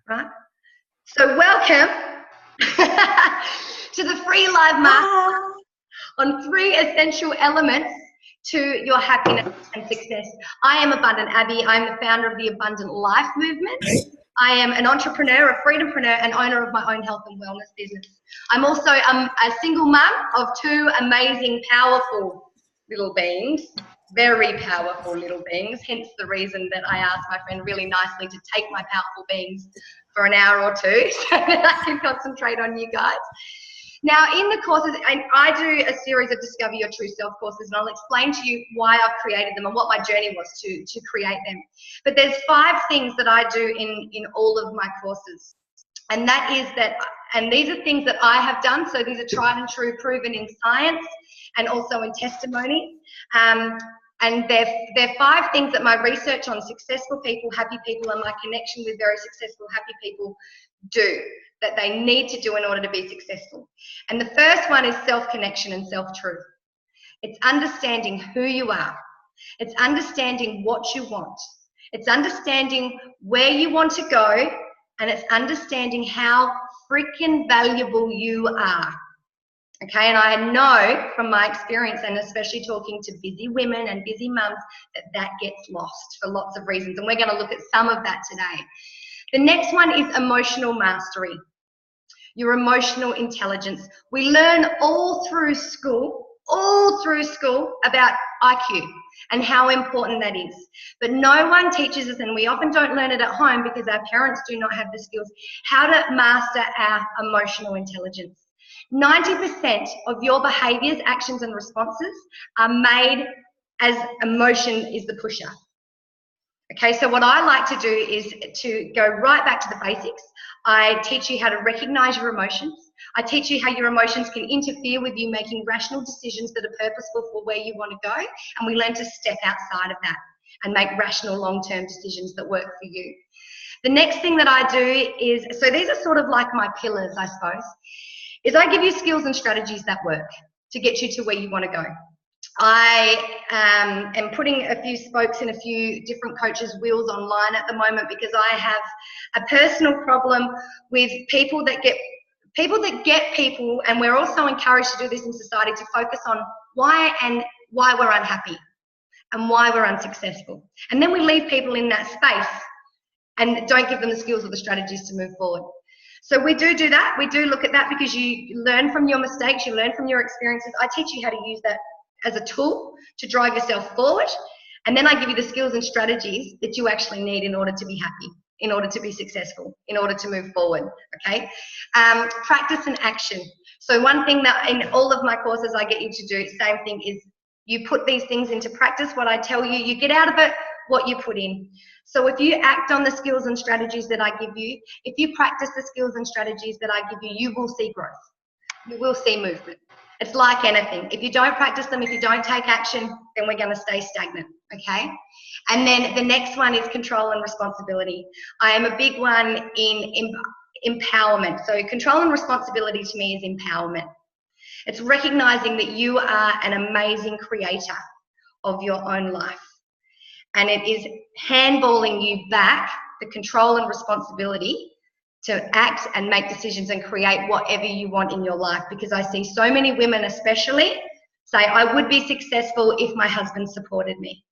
right? So welcome to the free live masterclass on 3 essential elements to your happiness and success. I am Abundant Abby. I'm the founder of the Abundant Life Movement. I am an entrepreneur, a freedompreneur, and owner of my own health and wellness business. I'm also a single mum of 2 amazing, powerful little beings, very powerful little beings, hence the reason that I asked my friend really nicely to take my powerful beings for an hour or 2 so that I can concentrate on you guys. Now, in the courses, I do a series of Discover Your True Self courses, and I'll explain to you why I've created them and what my journey was to create them. But there's 5 things that I do in all of my courses. And that is that, and these are things that I have done, so these are tried and true, proven in science and also in testimony. And they're 5 things that my research on successful people, happy people, and my connection with very successful, happy people do, that they need to do in order to be successful. And the first one is self-connection and self-truth. It's understanding who you are. It's understanding what you want. It's understanding where you want to go, and it's understanding how freaking valuable you are. Okay, and I know from my experience, and especially talking to busy women and busy mums, that gets lost for lots of reasons, and we're going to look at some of that today. The next one is emotional mastery, your emotional intelligence. We learn all through school about IQ and how important that is. But no one teaches us, and we often don't learn it at home because our parents do not have the skills, how to master our emotional intelligence. 90% of your behaviors, actions, and responses are made as emotion is the pusher. Okay, so what I like to do is to go right back to the basics. I teach you how to recognize your emotions. I teach you how your emotions can interfere with you making rational decisions that are purposeful for where you want to go. And we learn to step outside of that and make rational long-term decisions that work for you. The next thing that I do is, so these are sort of like my pillars, I suppose, is I give you skills and strategies that work to get you to where you want to go. I am putting a few spokes in a few different coaches' wheels online at the moment because I have a personal problem with people that get people, and we're also encouraged to do this in society, to focus on why we're unhappy and why we're unsuccessful. And then we leave people in that space and don't give them the skills or the strategies to move forward. So we do that. We do look at that because you learn from your mistakes, you learn from your experiences. I teach you how to use that as a tool to drive yourself forward. And then I give you the skills and strategies that you actually need in order to be happy, in order to be successful, in order to move forward, okay? Practice and action. So one thing that in all of my courses I get you to do, same thing, is you put these things into practice. What I tell you, you get out of it what you put in. So if you act on the skills and strategies that I give you, if you practice the skills and strategies that I give you, you will see growth. You will see movement. It's like anything. If you don't practice them, if you don't take action, then we're going to stay stagnant, okay? And then the next one is control and responsibility. I am a big one in empowerment. So control and responsibility to me is empowerment. It's recognizing that you are an amazing creator of your own life. And it is handballing you back the control and responsibility to act and make decisions and create whatever you want in your life. Because I see so many women especially say, I would be successful if my husband supported me.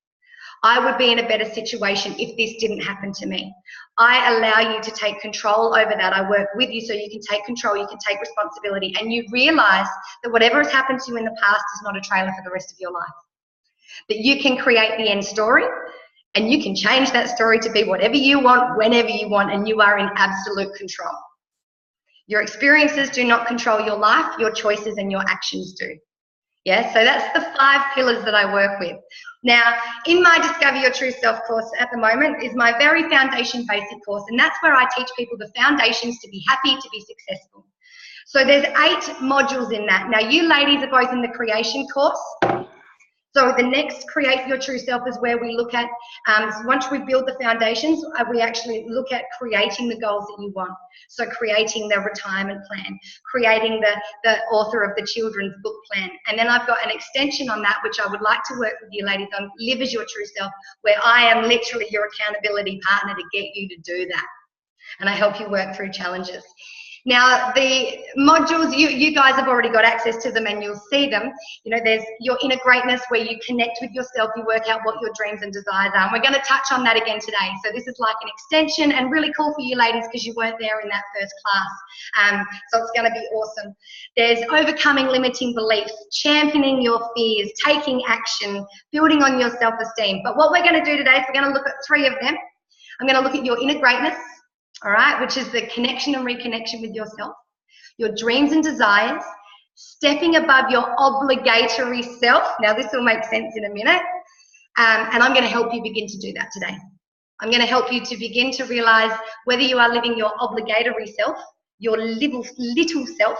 I would be in a better situation if this didn't happen to me. I allow you to take control over that. I work with you so you can take control, you can take responsibility, and you realize that whatever has happened to you in the past is not a trailer for the rest of your life. That you can create the end story, and you can change that story to be whatever you want, whenever you want, and you are in absolute control. Your experiences do not control your life, your choices and your actions do. Yeah, so that's the 5 pillars that I work with. Now, in my Discover Your True Self course at the moment is my very foundation basic course, and that's where I teach people the foundations to be happy, to be successful. So there's 8 modules in that. Now, you ladies are both in the creation course. So the next Create Your True Self is where we look at, once we build the foundations, we actually look at creating the goals that you want. So creating the retirement plan, creating the author of the children's book plan. And then I've got an extension on that, which I would like to work with you ladies on, Live as Your True Self, where I am literally your accountability partner to get you to do that. and I help you work through challenges. Now, the modules, you guys have already got access to them and you'll see them. You know, there's your inner greatness where you connect with yourself, you work out what your dreams and desires are. And we're going to touch on that again today. So this is like an extension and really cool for you ladies because you weren't there in that first class. So it's going to be awesome. There's overcoming limiting beliefs, championing your fears, taking action, building on your self-esteem. But what we're going to do today is we're going to look at 3 of them. I'm going to look at your inner greatness, all right, which is the connection and reconnection with yourself, your dreams and desires, stepping above your obligatory self. Now, this will make sense in a minute, and I'm going to help you begin to do that today. I'm going to help you to begin to realize whether you are living your obligatory self, your little self,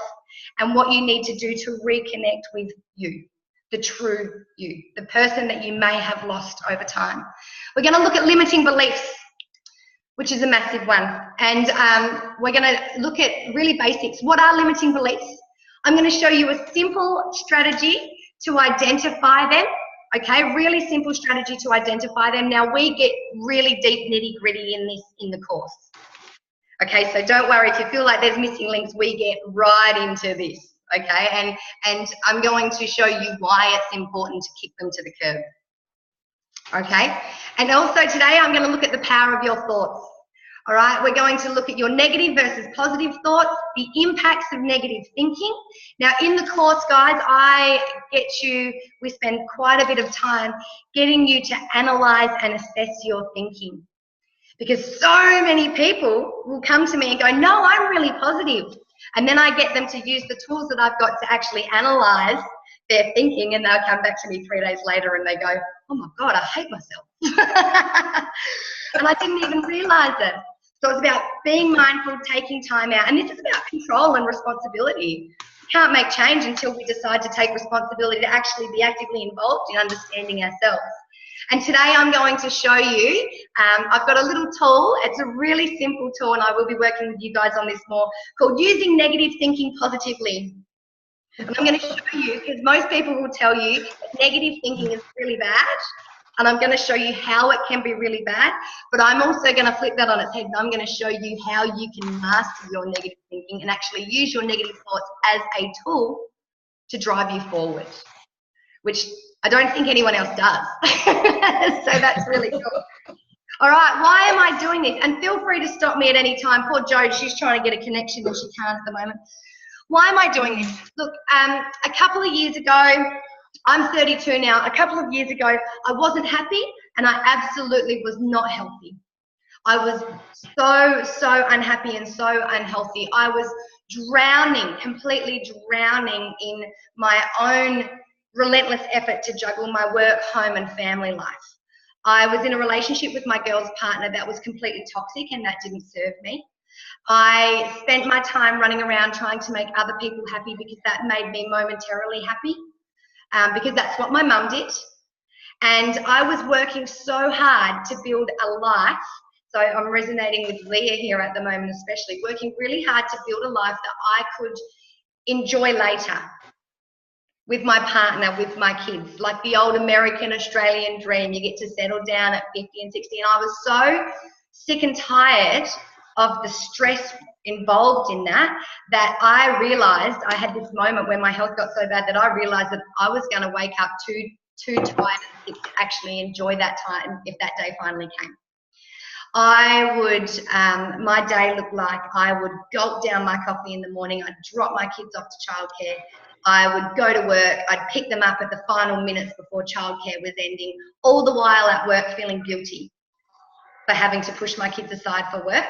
and what you need to do to reconnect with you, the true you, the person that you may have lost over time. We're going to look at limiting beliefs, which is a massive one. And we're going to look at really basics. What are limiting beliefs? I'm going to show you a simple strategy to identify them. Okay, really simple strategy to identify them. Now, we get really deep nitty-gritty in the course. Okay, so don't worry if you feel like there's missing links, we get right into this. Okay, and I'm going to show you why it's important to kick them to the curb. Okay, and also today I'm going to look at the power of your thoughts. All right, we're going to look at your negative versus positive thoughts, the impacts of negative thinking. Now in the course, guys, we spend quite a bit of time getting you to analyze and assess your thinking. Because so many people will come to me and go, no, I'm really positive. And then I get them to use the tools that I've got to actually analyze their thinking, and they'll come back to me 3 days later and they go, oh my God, I hate myself. And I didn't even realize it. So it's about being mindful, taking time out. And this is about control and responsibility. We can't make change until we decide to take responsibility to actually be actively involved in understanding ourselves. And today I'm going to show you, I've got a little tool. It's a really simple tool, and I will be working with you guys on this more, called Using Negative Thinking Positively. And I'm going to show you, because most people will tell you that negative thinking is really bad, and I'm going to show you how it can be really bad, but I'm also going to flip that on its head, and I'm going to show you how you can master your negative thinking and actually use your negative thoughts as a tool to drive you forward, which I don't think anyone else does. So that's really cool. All right, why am I doing this? And feel free to stop me at any time. Poor Jo, she's trying to get a connection and she can't at the moment. Why am I doing this? Look, a couple of years ago, I'm 32 now. A couple of years ago, I wasn't happy and I absolutely was not healthy. I was so unhappy and so unhealthy. I was drowning, completely drowning in my own relentless effort to juggle my work, home and family life. I was in a relationship with my girl's partner that was completely toxic and that didn't serve me. I spent my time running around trying to make other people happy because that made me momentarily happy, because that's what my mum did. And I was working so hard to build a life. So I'm resonating with Leah here at the moment, especially working really hard to build a life that I could enjoy later with my partner, with my kids, like the old American Australian dream. You get to settle down at 50 and 60. And I was so sick and tired of the stress involved in that I realized, I had this moment when my health got so bad that I realized that I was going to wake up too tired to actually enjoy that time if that day finally came. I would, my day looked like I would gulp down my coffee in the morning, I'd drop my kids off to childcare, I would go to work, I'd pick them up at the final minutes before childcare was ending, all the while at work feeling guilty for having to push my kids aside for work.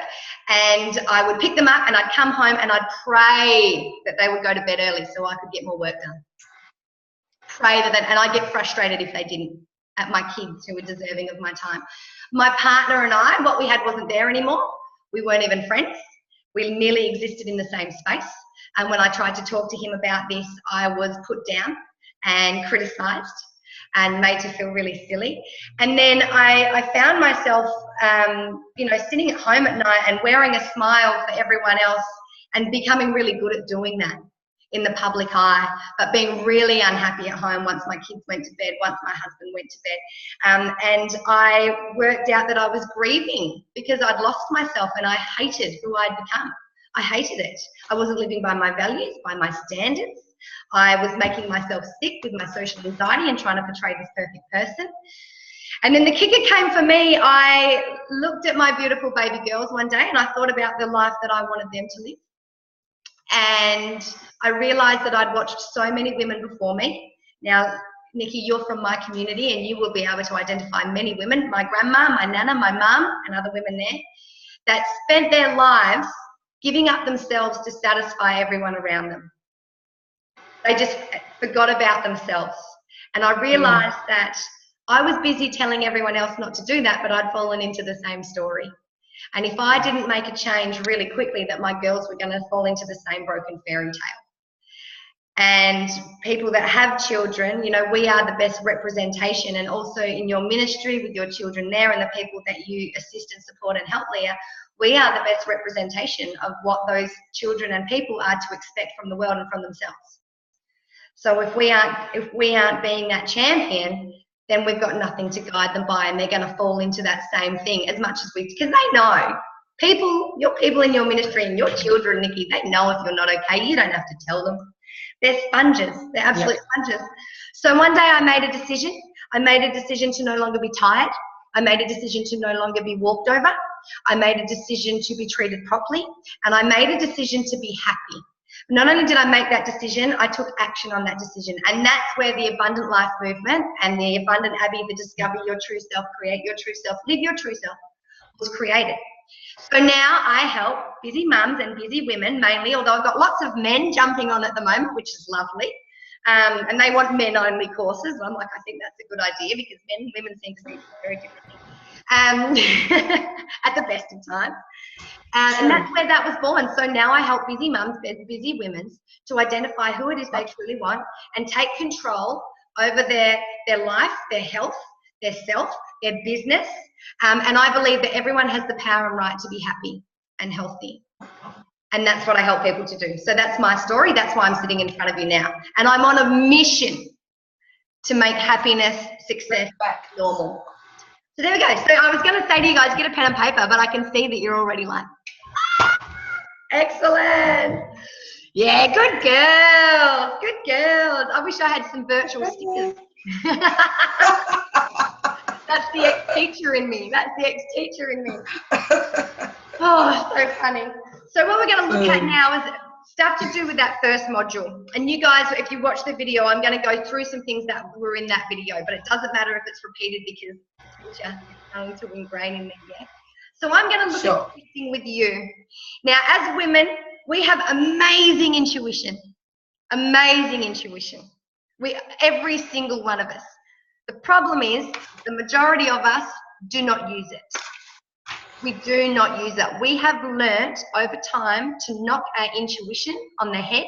And I would pick them up and I'd come home and I'd pray that they would go to bed early so I could get more work done. Pray that, and I'd get frustrated if they didn't, at my kids who were deserving of my time. My partner and I, what we had wasn't there anymore. We weren't even friends. We merely existed in the same space. And when I tried to talk to him about this, I was put down and criticised and made to feel really silly. And then I found myself, sitting at home at night and wearing a smile for everyone else and becoming really good at doing that. in the public eye, but being really unhappy at home once my kids went to bed, once my husband went to bed. And I worked out that I was grieving because I'd lost myself and I hated who I'd become. I hated it. I wasn't living by my values, by my standards. I was making myself sick with my social anxiety and trying to portray this perfect person. And then the kicker came for me. I looked at my beautiful baby girls one day and I thought about the life that I wanted them to live. And I realized that I'd watched so many women before me. Now, Nikki, you're from my community and you will be able to identify many women, my grandma, my nana, my mum, and other women there, that spent their lives giving up themselves to satisfy everyone around them. They just forgot about themselves. And I realized that I was busy telling everyone else not to do that, but I'd fallen into the same story. And if I didn't make a change really quickly, that my girls were going to fall into the same broken fairy tale. And people that have children, you know, we are the best representation. And also in your ministry with your children there and the people that you assist and support and help, Leah, we are the best representation of what those children and people are to expect from the world and from themselves. So if we aren't being that champion, then we've got nothing to guide them by, and they're going to fall into that same thing as much as because they know. Your people in your ministry and your children, Nikki, they know if you're not okay. You don't have to tell them. They're sponges. They're absolute sponges. So one day I made a decision. I made a decision to no longer be tired. I made a decision to no longer be walked over. I made a decision to be treated properly. And I made a decision to be happy. Not only did I make that decision, I took action on that decision. And that's where the Abundant Life Movement and the Abundant Abby, the Discover Your True Self, Create Your True Self, Live Your True Self was created. So now I help busy mums and busy women mainly, although I've got lots of men jumping on at the moment, which is lovely. And they want men-only courses. I'm like, I think that's a good idea because men and women seem to be very different at the best of times. And that's where that was born. So now I help busy mums, busy women to identify who it is they truly want and take control over their life, their health, their self, their business. And I believe that everyone has the power and right to be happy and healthy. And that's what I help people to do. So that's my story. That's why I'm sitting in front of you now. And I'm on a mission to make happiness, success normal. So there we go. So I was going to say to you guys, get a pen and paper, but I can see that you're already like, excellent. Yeah, good girls. Good girls. I wish I had some virtual stickers. That's the ex-teacher in me. That's the ex-teacher in me. Oh, so funny. So what we're going to look at now is stuff to do with that first module. And you guys, if you watch the video, I'm going to go through some things that were in that video, but it doesn't matter if it's repeated because it's just going to ingrain in there, yeah? So I'm going to look at something with you. Now, as women, we have amazing intuition. Amazing intuition. Every single one of us. The problem is the majority of us do not use it. We do not use it. We have learnt over time to knock our intuition on the head,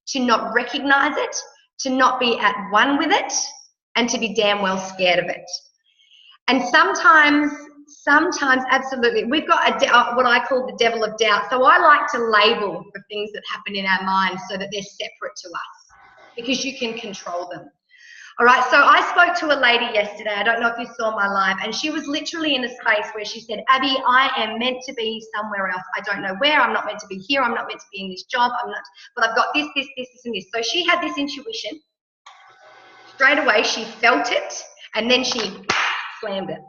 to not recognize it, to not be at one with it, and to be damn well scared of it. And sometimes absolutely, we've got what I call the devil of doubt. So I like to label the things that happen in our minds so that they're separate to us because you can control them. All right, so I spoke to a lady yesterday. I don't know if you saw my live, and she was literally in a space where she said, Abby, I am meant to be somewhere else. I don't know where. I'm not meant to be here. I'm not meant to be in this job. But I've got this, and this. So she had this intuition. Straight away, she felt it, and then she slammed it,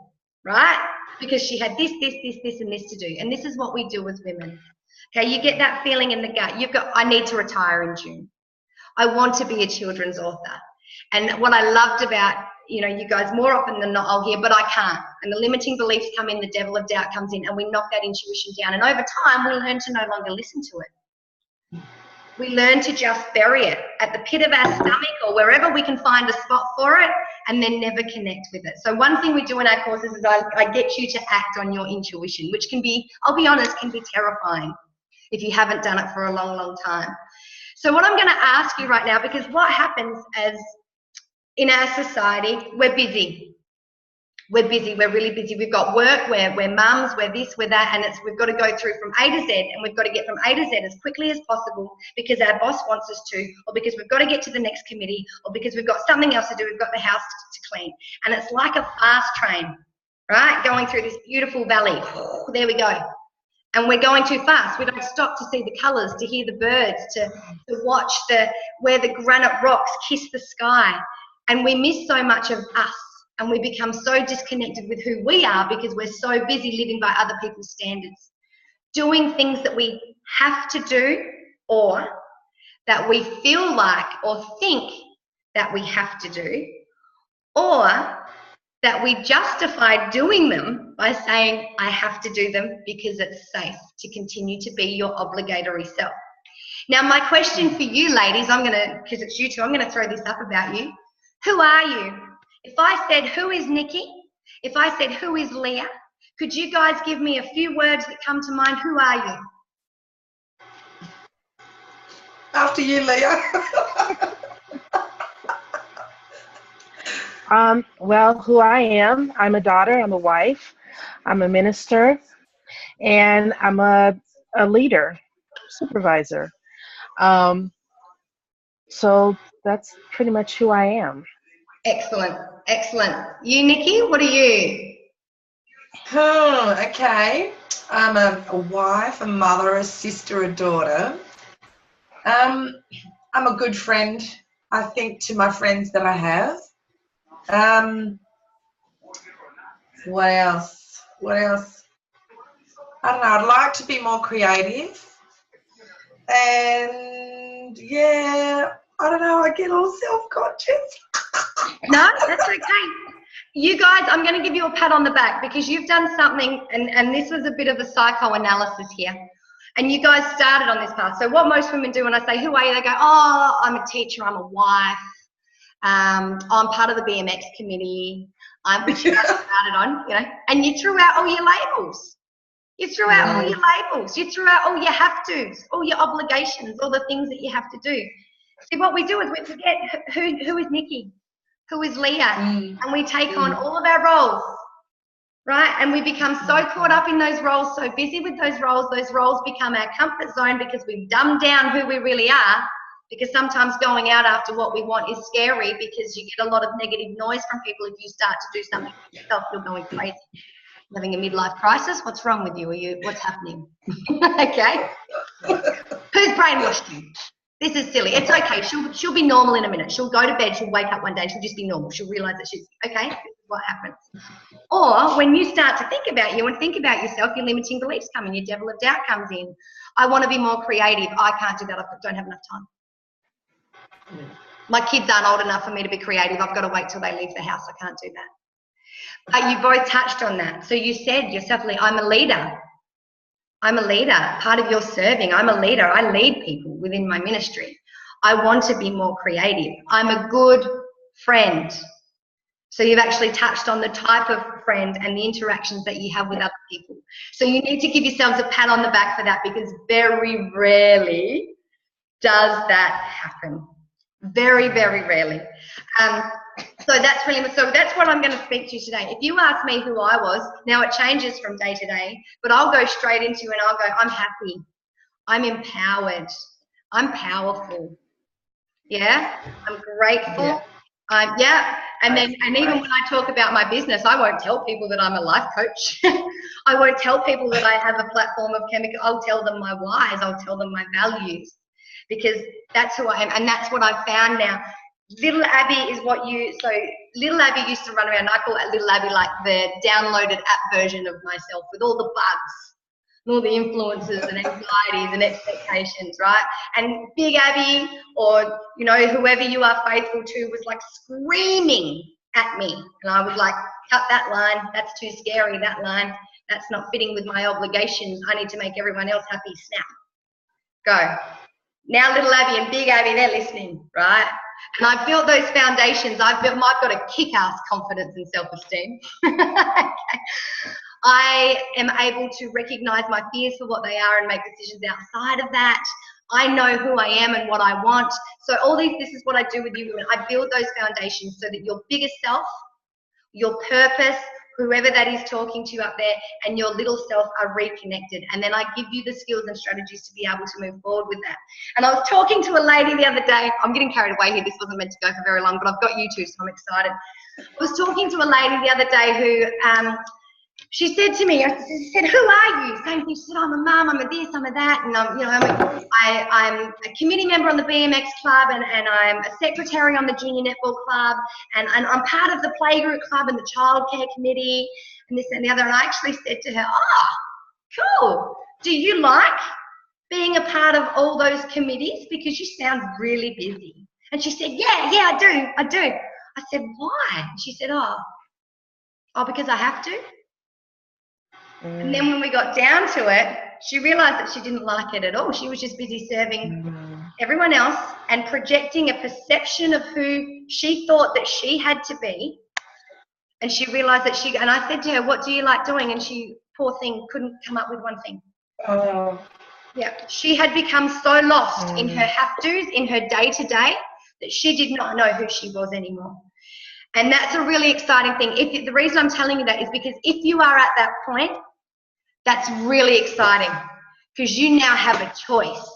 right? Because she had this, and this to do. And this is what we do as women. Okay, you get that feeling in the gut. I need to retire in June. I want to be a children's author. And what I loved about, you guys, more often than not, I'll hear, but I can't. And the limiting beliefs come in, the devil of doubt comes in, and we knock that intuition down. And over time, we learn to no longer listen to it. We learn to just bury it at the pit of our stomach or wherever we can find a spot for it and then never connect with it. So one thing we do in our courses is I get you to act on your intuition, which can be, I'll be honest, can be terrifying if you haven't done it for a long, long time. So what I'm going to ask you right now, because what happens as in our society, we're busy. we're busy, we're really busy, we've got work, we're mums, we're this, we're that, and we've got to go through from A to Z, and we've got to get from A to Z as quickly as possible because our boss wants us to, or because we've got to get to the next committee, or because we've got something else to do, we've got the house to clean. And it's like a fast train, right, going through this beautiful valley. There we go. And we're going too fast. We don't stop to see the colours, to hear the birds, to watch where the granite rocks kiss the sky. And we miss so much of us, and we become so disconnected with who we are because we're so busy living by other people's standards, doing things that we have to do or that we feel like or think that we have to do, or that we justify doing them by saying, I have to do them because it's safe to continue to be your obligatory self. Now, my question for you ladies, because it's you two, I'm going to throw this up about you. Who are you? If I said, who is Nikki? If I said, who is Leah? Could you guys give me a few words that come to mind? Who are you? After you, Leah. Well, who I am, I'm a daughter, I'm a wife, I'm a minister, and I'm a leader, supervisor. So that's pretty much who I am. Excellent, excellent. You, Nikki, what are you? Okay. I'm a wife, a mother, a sister, a daughter. I'm a good friend, I think, to my friends that I have. What else? I don't know. I'd like to be more creative. And yeah, I don't know. I get all self-conscious. No, that's okay. You guys, I'm going to give you a pat on the back because you've done something, and this was a bit of a psychoanalysis here. And you guys started on this path. So what most women do when I say, who are you? They go, oh, I'm a teacher, I'm a wife, I'm part of the BMX committee, which you guys started on, you know, and you threw out all your labels. You threw out all your labels. You threw out all your have-tos, all your obligations, all the things that you have to do. See, what we do is we forget who is Nikki, who is Leah, and we take on all of our roles, right? And we become so caught up in those roles, so busy with those roles become our comfort zone because we've dumbed down who we really are, because sometimes going out after what we want is scary because you get a lot of negative noise from people. If you start to do something for yourself, you're going crazy. Having a midlife crisis? What's wrong with you? What's happening? Okay. Who's brainwashed you? This is silly. It's okay. She'll be normal in a minute. She'll go to bed. She'll wake up one day. And she'll just be normal. She'll realize that she's okay. This is what happens. Or when you start to think about you and think about yourself, your limiting beliefs come in. Your devil of doubt comes in. I want to be more creative. I can't do that. I don't have enough time. My kids aren't old enough for me to be creative. I've got to wait till they leave the house. I can't do that. But you both touched on that. So you said yourself, I'm a leader. I'm a leader. Part of your serving, I'm a leader. I lead people within my ministry. I want to be more creative. I'm a good friend. So you've actually touched on the type of friend and the interactions that you have with other people. So you need to give yourselves a pat on the back for that, because very rarely does that happen. Very, very rarely. So that's what I'm going to speak to you today. If you ask me who I was, now it changes from day to day, but I'll go straight into and I'll go, I'm happy, I'm empowered, I'm powerful, yeah, I'm grateful, and even when I talk about my business, I won't tell people that I'm a life coach. I won't tell people that I have a platform of chemical. I'll tell them my whys, I'll tell them my values, because that's who I am, and that's what I've found now. Little Abby is so Little Abby used to run around. I call Little Abby like the downloaded app version of myself, with all the bugs and all the influences and anxieties and expectations, right? And Big Abby, or whoever you are faithful to, was like screaming at me, and I was like, cut that line, that's too scary, that line, that's not fitting with my obligations, I need to make everyone else happy. Snap, go. Now Little Abby and Big Abby, they're listening, right? And I've built those foundations. I've got a kick-ass confidence and self-esteem. Okay. I am able to recognize my fears for what they are and make decisions outside of that. I know who I am and what I want. So this is what I do with you women. I build those foundations so that your biggest self, your purpose, whoever that is talking to you up there, and your little self are reconnected. And then I give you the skills and strategies to be able to move forward with that. And I was talking to a lady the other day. I'm getting carried away here. This wasn't meant to go for very long, but I've got you two, so I'm excited. I was talking to a lady the other day who she said to me, she said, "Who are you?" Same thing. She said, "I'm a mum, I'm a this, I'm a that, and I'm a committee member on the BMX club, and I'm a secretary on the junior netball club, and I'm part of the playgroup club and the childcare committee, and this and the other." And I actually said to her, "Oh, cool. Do you like being a part of all those committees? Because you sound really busy." And she said, "Yeah, I do." I said, "Why?" She said, "Oh, because I have to." And then when we got down to it, she realized that she didn't like it at all. She was just busy serving everyone else and projecting a perception of who she thought that she had to be. And she realized that and I said to her, "What do you like doing?" And she, poor thing, couldn't come up with one thing. Oh. Yeah, she had become so lost in her have-tos, in her day-to-day, that she did not know who she was anymore. And that's a really exciting thing. The reason I'm telling you that is because if you are at that point, that's really exciting, because you now have a choice.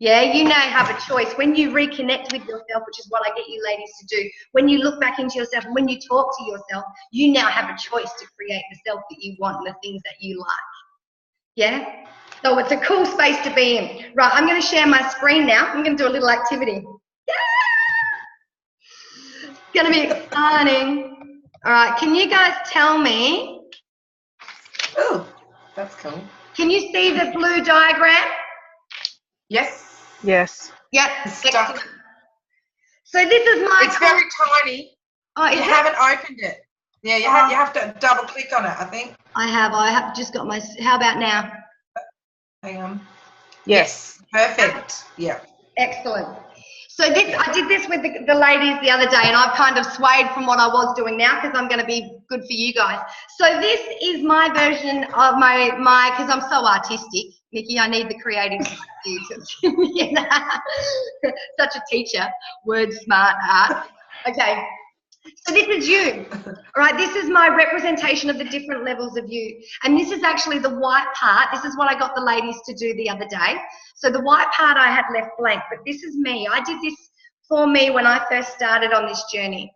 Yeah, you now have a choice. When you reconnect with yourself, which is what I get you ladies to do, when you look back into yourself, when you talk to yourself, you now have a choice to create the self that you want and the things that you like. Yeah? So it's a cool space to be in. Right, I'm going to share my screen now. I'm going to do a little activity. Yeah! It's going to be exciting. All right, can you guys tell me? Oh, that's cool. Can you see the blue diagram? Yes. Yes. Yep. Stuck. So this is my... It's very tiny. Oh, you haven't opened it. Yeah, you have to double click on it, I think. I have just got my... How about now? Hang on. Yes. Perfect. Yeah. Excellent. So I did this with the ladies the other day, and I've kind of swayed from what I was doing now because I'm going to be good for you guys. So this is my version of my because I'm so artistic, Nikki. I need the creative side of you to see that. Such a teacher, word smart art. Okay. So this is you, all right? This is my representation of the different levels of you. And this is actually the white part. This is what I got the ladies to do the other day. So the white part I had left blank, but this is me. I did this for me when I first started on this journey.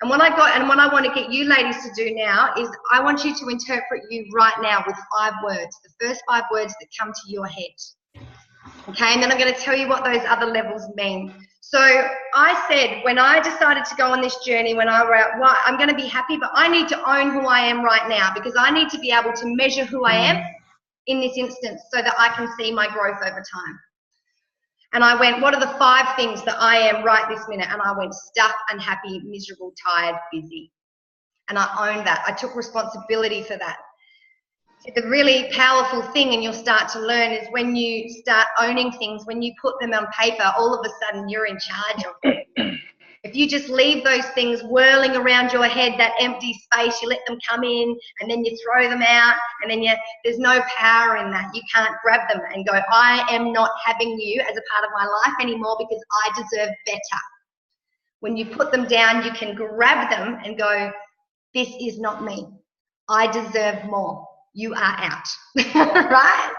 And what I want to get you ladies to do now is I want you to interpret you right now with 5 words, the first 5 words that come to your head. Okay, and then I'm going to tell you what those other levels mean. So I said when I decided to go on this journey, when I wrote, well, I'm going to be happy, but I need to own who I am right now, because I need to be able to measure who I am in this instance so that I can see my growth over time. And I went, what are the 5 things that I am right this minute? And I went stuck, unhappy, miserable, tired, busy. And I owned that. I took responsibility for that. The really powerful thing, and you'll start to learn, is when you start owning things, when you put them on paper, all of a sudden you're in charge of them. If you just leave those things whirling around your head, that empty space, you let them come in and then you throw them out, and then there's no power in that. You can't grab them and go, I am not having you as a part of my life anymore because I deserve better. When you put them down, you can grab them and go, this is not me. I deserve more. You are out, right?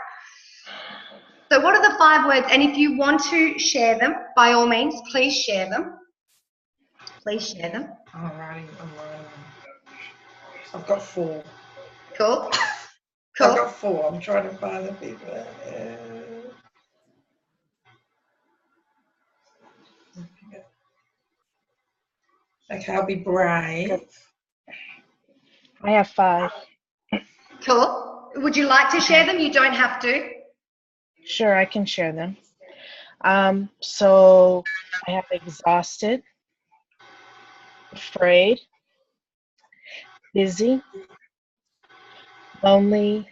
So what are the 5 words? And if you want to share them, by all means, please share them. Please share them. I'm writing. I've got 4. Cool. I've got 4. I'm trying to find the people. Okay, I'll be brave. I have 5. Cool. Would you like to share them? You don't have to. Sure, I can share them. So I have exhausted, afraid, busy, lonely,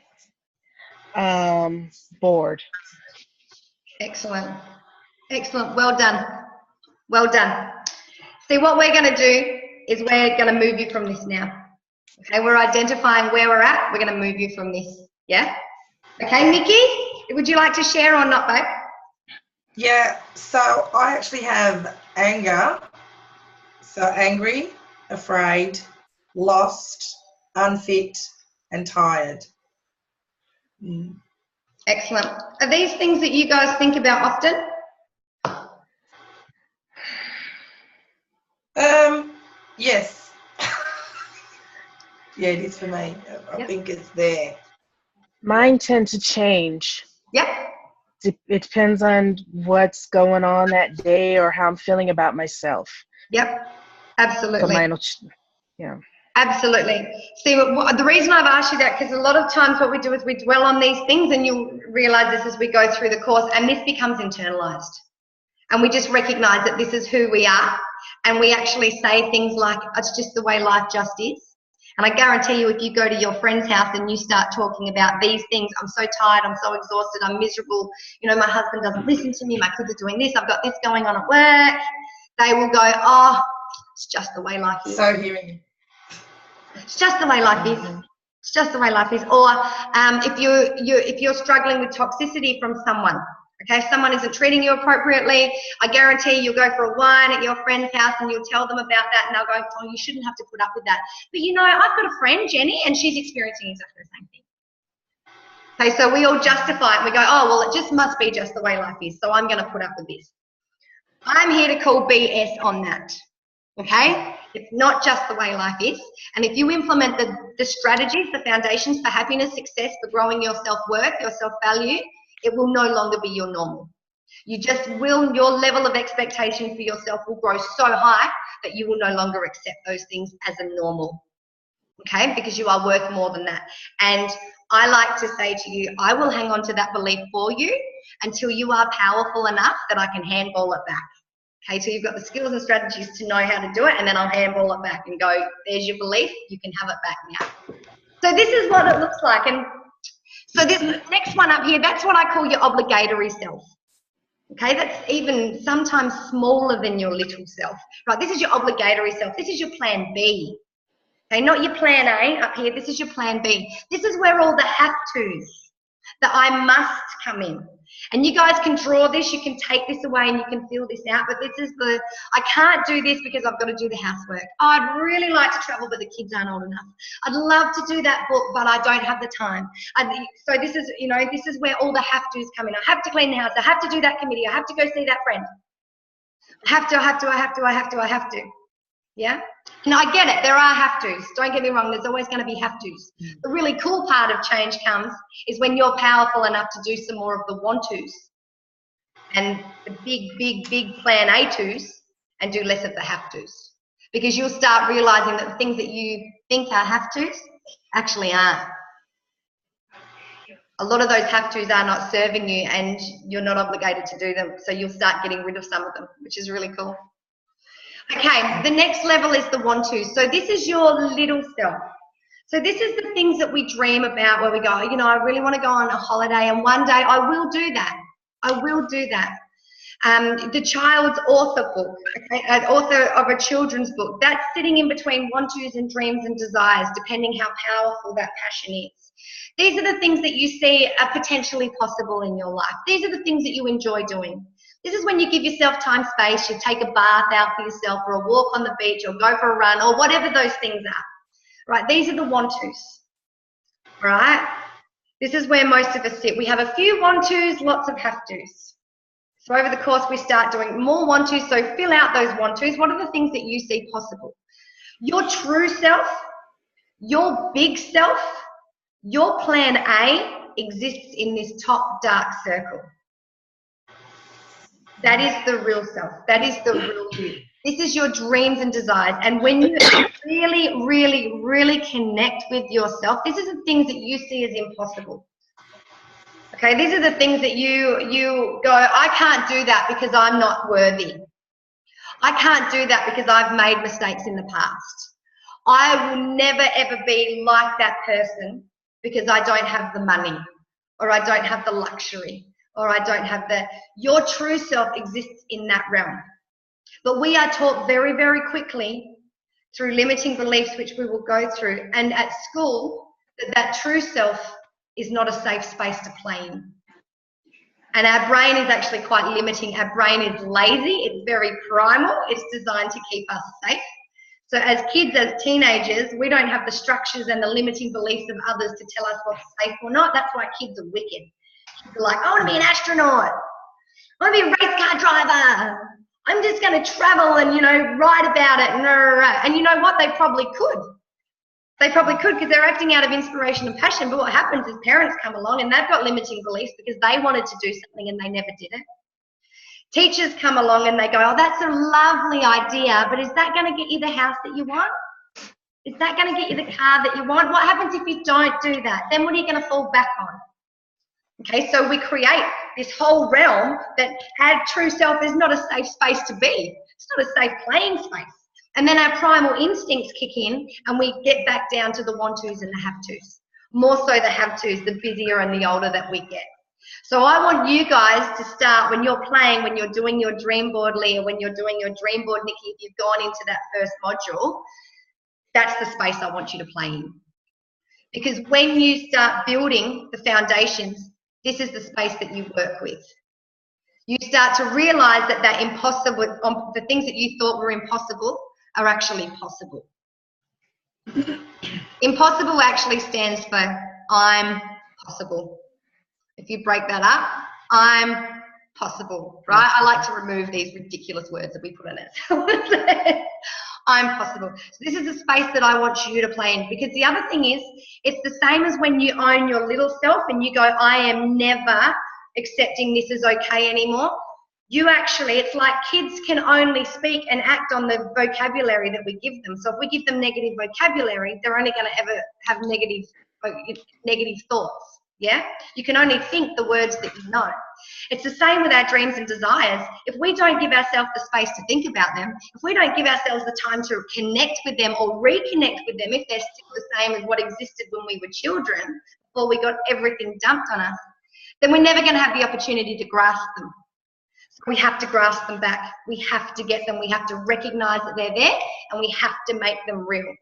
bored. Excellent. Excellent. Well done. Well done. See, what we're going to do is we're going to move you from this now. Okay, we're identifying where we're at. We're going to move you from this. Yeah? Okay, Nikki, would you like to share or not, babe? Yeah, so I actually have anger. So angry, afraid, lost, unfit, and tired. Mm. Excellent. Are these things that you guys think about often? Yes. Yeah, it is for me. I think it's there. Mine tend to change. Yep. It depends on what's going on that day or how I'm feeling about myself. Yep. Absolutely. So mine will, yeah. Absolutely. See, the reason I've asked you that, because a lot of times what we do is we dwell on these things, and you'll realize this as we go through the course, and this becomes internalized. And we just recognize that this is who we are, and we actually say things like, it's just the way life just is. And I guarantee you, if you go to your friend's house and you start talking about these things, I'm so tired, I'm so exhausted, I'm miserable, you know, my husband doesn't listen to me, my kids are doing this, I've got this going on at work, they will go, oh, it's just the way life is. So hearing you. It's just the way life is. It's just the way life is. Or if you're struggling with toxicity from someone, okay, if someone isn't treating you appropriately, I guarantee you'll go for a wine at your friend's house and you'll tell them about that, and they'll go, oh, you shouldn't have to put up with that. But you know, I've got a friend, Jenny, and she's experiencing exactly the same thing. Okay, so we all justify it. We go, oh, well, it just must be just the way life is, so I'm going to put up with this. I'm here to call BS on that. Okay? It's not just the way life is. And if you implement the strategies, the foundations for happiness, success, for growing your self-worth, your self-value, it will no longer be your normal. You just will, your level of expectation for yourself will grow so high that you will no longer accept those things as a normal. Okay? Because you are worth more than that. And I like to say to you, I will hang on to that belief for you until you are powerful enough that I can handball it back. Okay, so you've got the skills and strategies to know how to do it, and then I'll handball it back and go, there's your belief, you can have it back now. So this is what it looks like. And so this next one up here, that's what I call your obligatory self. Okay, that's even sometimes smaller than your little self. Right, this is your obligatory self. This is your plan B. Okay, not your plan A up here, this is your plan B. This is where all the have-tos, the I must come in. And you guys can draw this, you can take this away and you can fill this out, but this is the, I can't do this because I've got to do the housework. Oh, I'd really like to travel, but the kids aren't old enough. I'd love to do that book, but I don't have the time. So this is, you know, this is where all the have-tos come in. I have to clean the house, I have to do that committee, I have to go see that friend. I have to. Yeah? And I get it, there are have-tos. Don't get me wrong, there's always going to be have-tos. The really cool part of change comes is when you're powerful enough to do some more of the want-tos and the big plan A-tos and do less of the have-tos. Because you'll start realizing that the things that you think are have-tos actually aren't. A lot of those have-tos are not serving you and you're not obligated to do them. So you'll start getting rid of some of them, which is really cool. Okay, the next level is the want-tos. So this is your little self. So this is the things that we dream about where we go, you know, I really want to go on a holiday and one day I will do that. I will do that. The child's author book, okay, author of a children's book, that's sitting in between want-tos and dreams and desires, depending how powerful that passion is. These are the things that you see are potentially possible in your life. These are the things that you enjoy doing. This is when you give yourself time, space, you take a bath out for yourself or a walk on the beach or go for a run or whatever those things are, right? These are the want-tos, right? This is where most of us sit. We have a few want-tos, lots of have-tos. So over the course, we start doing more want-tos. So fill out those want-tos. What are the things that you see possible? Your true self, your big self, your plan A exists in this top dark circle. That is the real self. That is the real you. This is your dreams and desires. And when you really connect with yourself, this is the things that you see as impossible. Okay, these are the things that you go, I can't do that because I'm not worthy. I can't do that because I've made mistakes in the past. I will never ever be like that person because I don't have the money or I don't have the luxury. Or I don't have your true self exists in that realm. But we are taught very quickly through limiting beliefs, which we will go through, and at school, that true self is not a safe space to play in. And our brain is actually quite limiting. Our brain is lazy, it's very primal, it's designed to keep us safe. So as kids, as teenagers, we don't have the structures and the limiting beliefs of others to tell us what's safe or not. That's why kids are wicked. Kids are like, I want to be an astronaut. I want to be a race car driver. I'm just going to travel and, write about it. And you know what? They probably could. They probably could because they're acting out of inspiration and passion. But what happens is parents come along and they've got limiting beliefs because they wanted to do something and they never did it. Teachers come along and they go, oh, that's a lovely idea, but is that going to get you the house that you want? Is that going to get you the car that you want? What happens if you don't do that? Then what are you going to fall back on? Okay, so we create this whole realm that our true self is not a safe space to be. It's not a safe playing space. And then our primal instincts kick in and we get back down to the want-tos and the have-tos. More so the have-tos, the busier and the older that we get. So I want you guys to start when you're playing, when you're doing your dream board, Leah, when you're doing your dream board, Nikki, if you've gone into that first module, that's the space I want you to play in. Because when you start building the foundations, this is the space that you work with. You start to realize that the things that you thought were impossible are actually possible. Impossible actually stands for I'm possible. If you break that up, I'm possible, right? I like to remove these ridiculous words that we put in it. I'm possible. So this is a space that I want you to play in, because the other thing is, it's the same as when you own your little self and you go, I am never accepting this is okay anymore. You actually, it's like kids can only speak and act on the vocabulary that we give them. So if we give them negative vocabulary, they're only going to ever have negative thoughts. Yeah, you can only think the words that you know. It's the same with our dreams and desires. If we don't give ourselves the space to think about them, if we don't give ourselves the time to connect with them or reconnect with them, if they're still the same as what existed when we were children, before we got everything dumped on us, then we're never going to have the opportunity to grasp them. So we have to grasp them back. We have to get them. We have to recognize that they're there, and we have to make them real,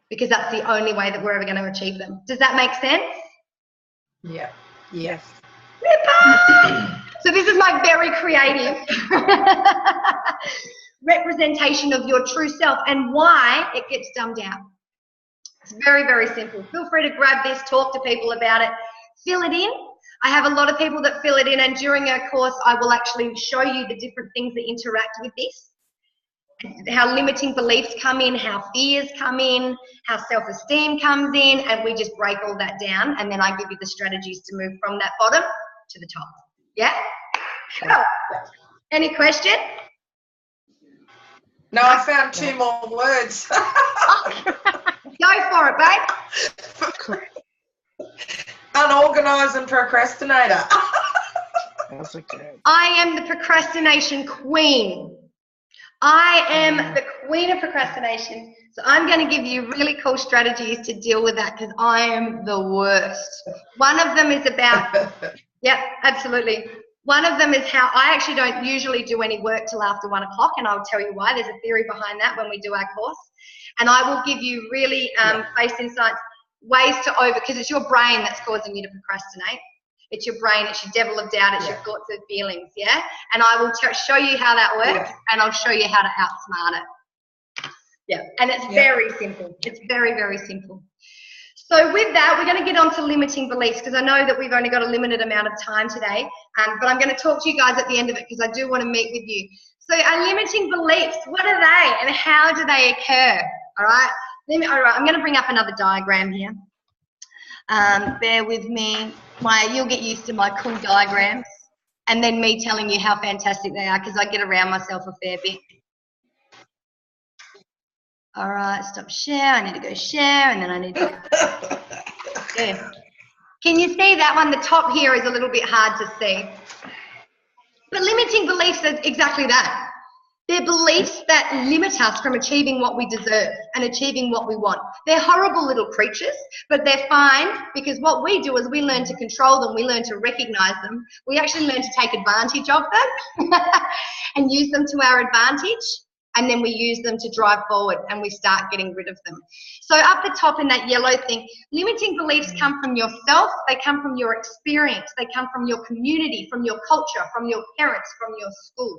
because that's the only way that we're ever going to achieve them. Does that make sense? Yeah. Yes. So this is my very creative representation of your true self and why it gets dumbed down. It's very, very simple. Feel free to grab this, talk to people about it, fill it in. I have a lot of people that fill it in, and during our course I will actually show you the different things that interact with this. How limiting beliefs come in, how fears come in, how self-esteem comes in, and we just break all that down, and then I give you the strategies to move from that bottom to the top. Yeah? Cool. Any question? No, I found 2 more words. Go for it, babe. Unorganised and procrastinator. That's okay. I am the procrastination queen. I am the queen of procrastination. So I'm going to give you really cool strategies to deal with that, because I am the worst. One of them is about, yeah, absolutely. One of them is how I actually don't usually do any work till after 1 o'clock, and I'll tell you why. There's a theory behind that when we do our course. And I will give you really based insights, ways to because it's your brain that's causing you to procrastinate. It's your brain, it's your devil of doubt, it's your thoughts and feelings, yeah? And I will show you how that works, and I'll show you how to outsmart it. Yeah, and it's very simple. It's very, very simple. So with that, we're going to get on to limiting beliefs, because I know that we've only got a limited amount of time today, but I'm going to talk to you guys at the end of it, because I do want to meet with you. So our limiting beliefs, what are they and how do they occur? All right, I'm going to bring up another diagram here. Bear with me. You'll get used to my cool diagrams, and then me telling you how fantastic they are, because I get around myself a fair bit. All right, stop share. I need to go share, and then I need to go. Yeah. Can you see that one? The top here is a little bit hard to see. But limiting beliefs are exactly that. They're beliefs that limit us from achieving what we deserve and achieving what we want. They're horrible little creatures, but they're fine, because what we do is we learn to control them, we learn to recognize them, we actually learn to take advantage of them and use them to our advantage, and then we use them to drive forward and we start getting rid of them. So up the top in that yellow thing, limiting beliefs come from yourself, they come from your experience, they come from your community, from your culture, from your parents, from your school.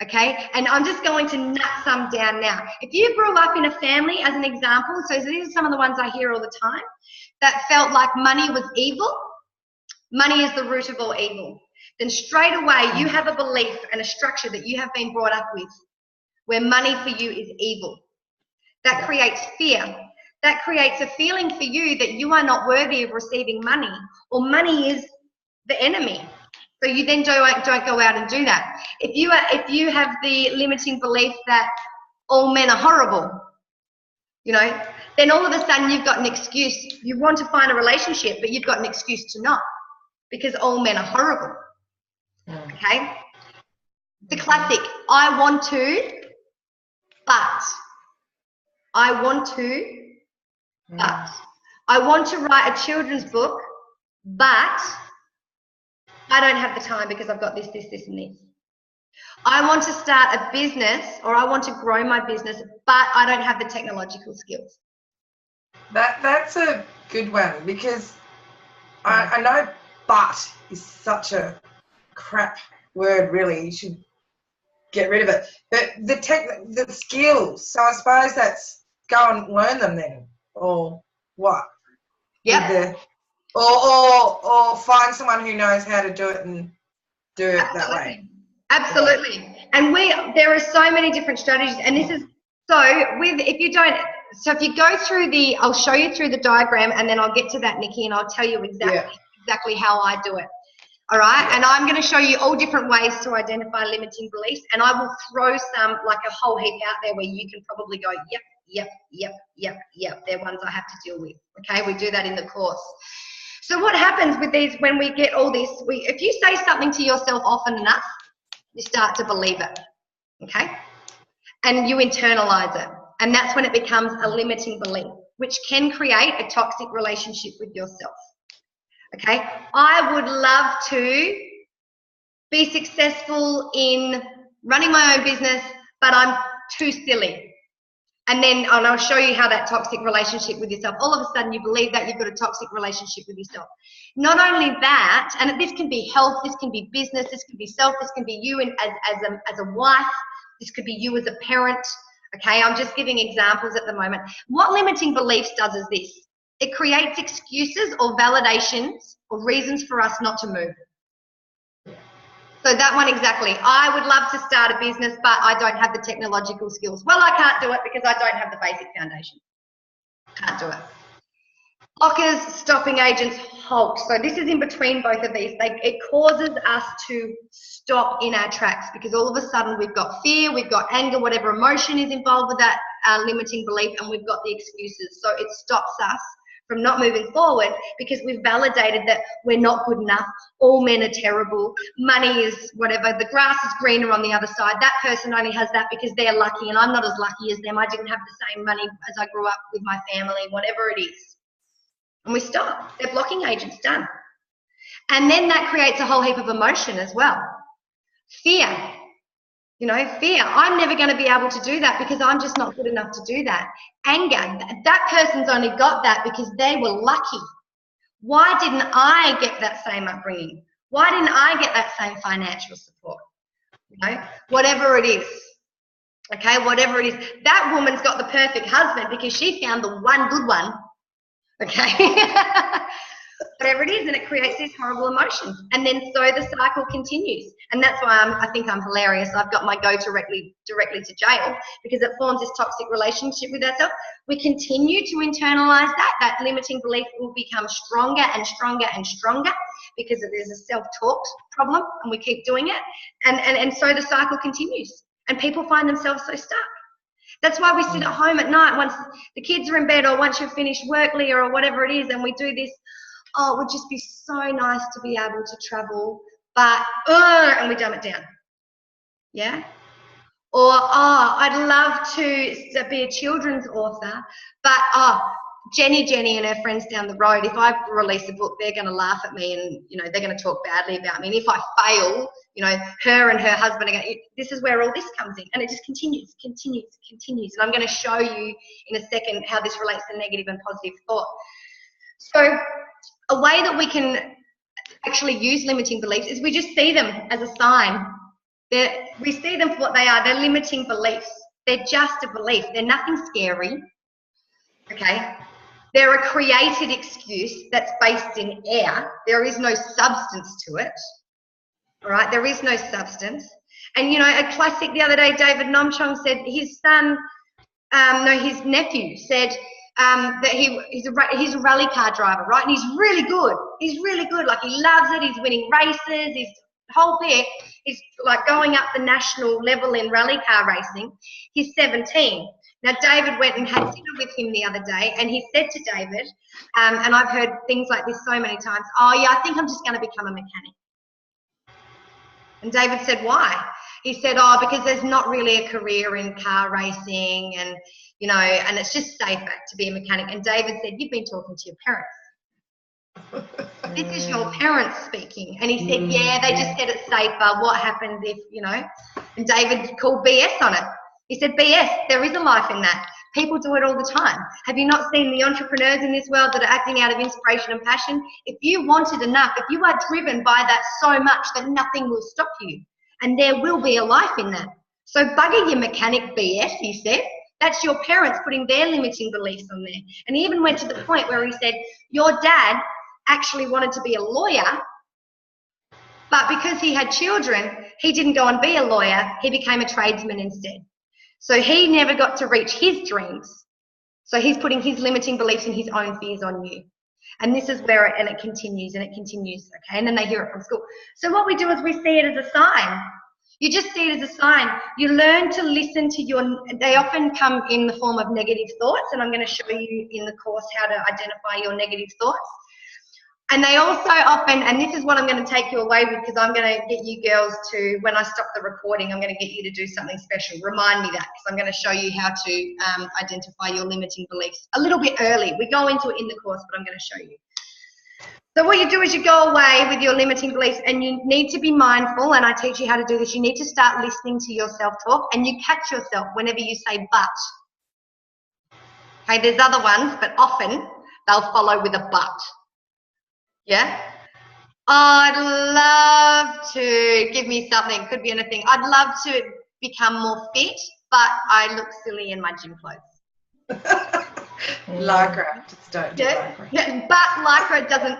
Okay, and I'm just going to nut some down now. If you grew up in a family, as an example, so these are some of the ones I hear all the time, that felt like money was evil, money is the root of all evil, then straight away you have a belief and a structure that you have been brought up with where money for you is evil. That creates fear. That creates a feeling for you that you are not worthy of receiving money, or money is the enemy. So you then don't go out and do that. If you have the limiting belief that all men are horrible, you know, then all of a sudden you've got an excuse. You want to find a relationship, but you've got an excuse to not, because all men are horrible. Okay? The classic, I want to, but. I want to, but. I want to write a children's book, but I don't have the time because I've got this, this, this, and this. I want to start a business, or I want to grow my business, but I don't have the technological skills. That's a good one, because I know but is such a crap word, really. You should get rid of it. But the skills, so I suppose that's go and learn them then, or what? Yeah. Or find someone who knows how to do it and do it that way. Absolutely. Yeah. And there are so many different strategies, and this is if you go through I'll show you through the diagram, and then I'll get to that, Nikki, and I'll tell you exactly how I do it. All right, and I'm going to show you all different ways to identify limiting beliefs, and I will throw some, like a whole heap out there where you can probably go, yep, they're ones I have to deal with. Okay, we do that in the course. So what happens with these when we get all this, if you say something to yourself often enough, you start to believe it, okay? And you internalize it, and that's when it becomes a limiting belief, which can create a toxic relationship with yourself. Okay, I would love to be successful in running my own business, but I'm too silly. And I'll show you how that toxic relationship with yourself, all of a sudden you believe that you've got a toxic relationship with yourself. Not only that, and this can be health, this can be business, this can be self, this can be you as a wife, this could be you as a parent. Okay, I'm just giving examples at the moment. What limiting beliefs does is this. It creates excuses or validations or reasons for us not to move. So that one exactly. I would love to start a business, but I don't have the technological skills. Well, I can't do it because I don't have the basic foundation. Can't do it. Blockers, stopping agents, halt. So this is in between both of these. It causes us to stop in our tracks, because all of a sudden we've got fear, we've got anger, whatever emotion is involved with that limiting belief, and we've got the excuses. So it stops us from not moving forward because we've validated that we're not good enough, all men are terrible, money is whatever, the grass is greener on the other side, that person only has that because they're lucky and I'm not as lucky as them, I didn't have the same money as I grew up with my family, whatever it is. And we stop. They're blocking agents, done. And then that creates a whole heap of emotion as well. Fear. You know, fear. I'm never going to be able to do that because I'm just not good enough to do that. Anger. That person's only got that because they were lucky. Why didn't I get that same upbringing? Why didn't I get that same financial support? You know, whatever it is. Okay, whatever it is. That woman's got the perfect husband because she found the one good one. Okay. Whatever it is, and it creates these horrible emotions, and then so the cycle continues. And that's why I think I'm hilarious. I've got my go directly to jail, because it forms this toxic relationship with ourselves. We continue to internalize that limiting belief will become stronger and stronger and stronger because there's a self-talk problem, and we keep doing it, and so the cycle continues, and people find themselves so stuck. That's why we sit at home at night once the kids are in bed, or once you've finished work, Leah, or whatever it is, and we do this. Oh, it would just be so nice to be able to travel, but, and we dumb it down. Yeah? Or, I'd love to be a children's author, but, Jenny and her friends down the road, if I release a book, they're going to laugh at me and, you know, they're going to talk badly about me. And if I fail, you know, her and her husband are going to, this is where all this comes in. And it just continues. And I'm going to show you in a second how this relates to negative and positive thought. So a way that we can actually use limiting beliefs is we just see them as a sign. We see them for what they are. They're limiting beliefs. They're just a belief. They're nothing scary. Okay? They're a created excuse that's based in air. There is no substance to it. All right? There is no substance. And, you know, a classic the other day, David Nomchong said his nephew said that he's a rally car driver, right? And he's really good. He's really good. Like, he loves it. He's winning races. He's whole bit. He's like going up the national level in rally car racing. He's 17. Now, David went and had dinner with him the other day, and he said to David, and I've heard things like this so many times, oh, yeah, I think I'm just going to become a mechanic. And David said, why? He said, oh, because there's not really a career in car racing and, you know, and it's just safer to be a mechanic. And David said, you've been talking to your parents. This is your parents speaking. And he said, yeah, they just said it's safer. What happens if, you know? And David called BS on it. He said, BS, there is a life in that. People do it all the time. Have you not seen the entrepreneurs in this world that are acting out of inspiration and passion? If you want it enough, if you are driven by that so much that nothing will stop you, and there will be a life in that. So bugger your mechanic BS, he said. That's your parents putting their limiting beliefs on there. And he even went to the point where he said, your dad actually wanted to be a lawyer, but because he had children, he didn't go and be a lawyer. He became a tradesman instead. So he never got to reach his dreams. So he's putting his limiting beliefs and his own fears on you. And this is where it continues, okay? And then they hear it from school. So what we do is we see it as a sign. You just see it as a sign. You learn to listen to they often come in the form of negative thoughts, and I'm going to show you in the course how to identify your negative thoughts. And they also often, and this is what I'm going to take you away with, because I'm going to get you girls to, when I stop the recording, I'm going to get you to do something special. Remind me that, because I'm going to show you how to identify your limiting beliefs a little bit early. We go into it in the course, but I'm going to show you. So what you do is you go away with your limiting beliefs, and you need to be mindful, and I teach you how to do this. You need to start listening to your self-talk, and you catch yourself whenever you say but. Okay, there's other ones, but often they'll follow with a but. Yeah? I'd love to, give me something, could be anything. I'd love to become more fit, but I look silly in my gym clothes. Lycra, just don't do Lycra. Yeah, but Lycra doesn't,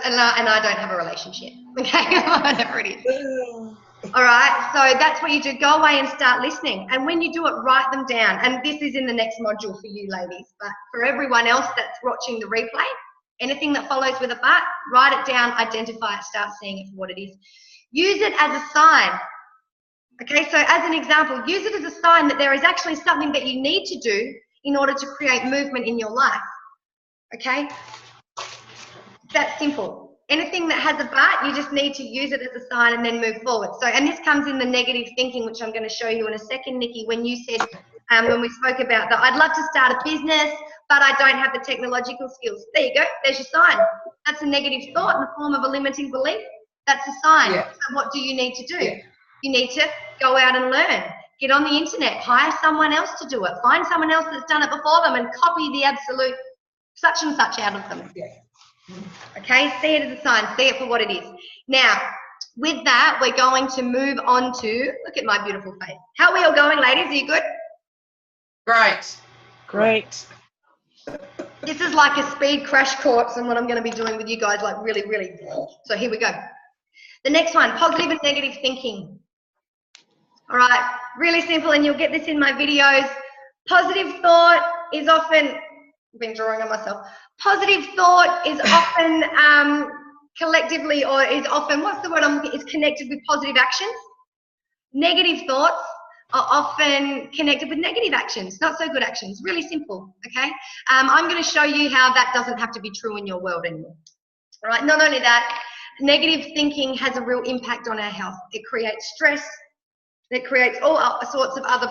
and I don't have a relationship, okay, whatever it is. All right, so that's what you do. Go away and start listening. And when you do it, write them down. And this is in the next module for you ladies, but for everyone else that's watching the replay, anything that follows with a but, write it down, identify it, start seeing it for what it is. Use it as a sign. Okay, so as an example, use it as a sign that there is actually something that you need to do in order to create movement in your life. Okay? That's simple. Anything that has a but, you just need to use it as a sign and then move forward. So, and this comes in the negative thinking, which I'm going to show you in a second, Nikki, when you said, when we spoke about that, I'd love to start a business, but I don't have the technological skills. There you go. There's your sign. That's a negative thought in the form of a limiting belief. That's a sign. Yeah. So what do you need to do? Yeah. You need to go out and learn. Get on the internet. Hire someone else to do it. Find someone else that's done it before them and copy the absolute such and such out of them. Yeah. Okay? See it as a sign. See it for what it is. Now, with that, we're going to move on to, look at my beautiful face. How are we all going, ladies? Are you good? Great. This is like a speed crash course and what I'm going to be doing with you guys, like really, really. So here we go. The next one, positive and negative thinking. All right, really simple, and you'll get this in my videos. Positive thought is often, I've been drawing on myself. Positive thought is often collectively, or is often, what's the word, is connected with positive actions. Negative thoughts are often connected with negative actions, not so good actions. Really simple, okay? I'm going to show you how that doesn't have to be true in your world anymore. All right, not only that, negative thinking has a real impact on our health. It creates stress. It creates all sorts of other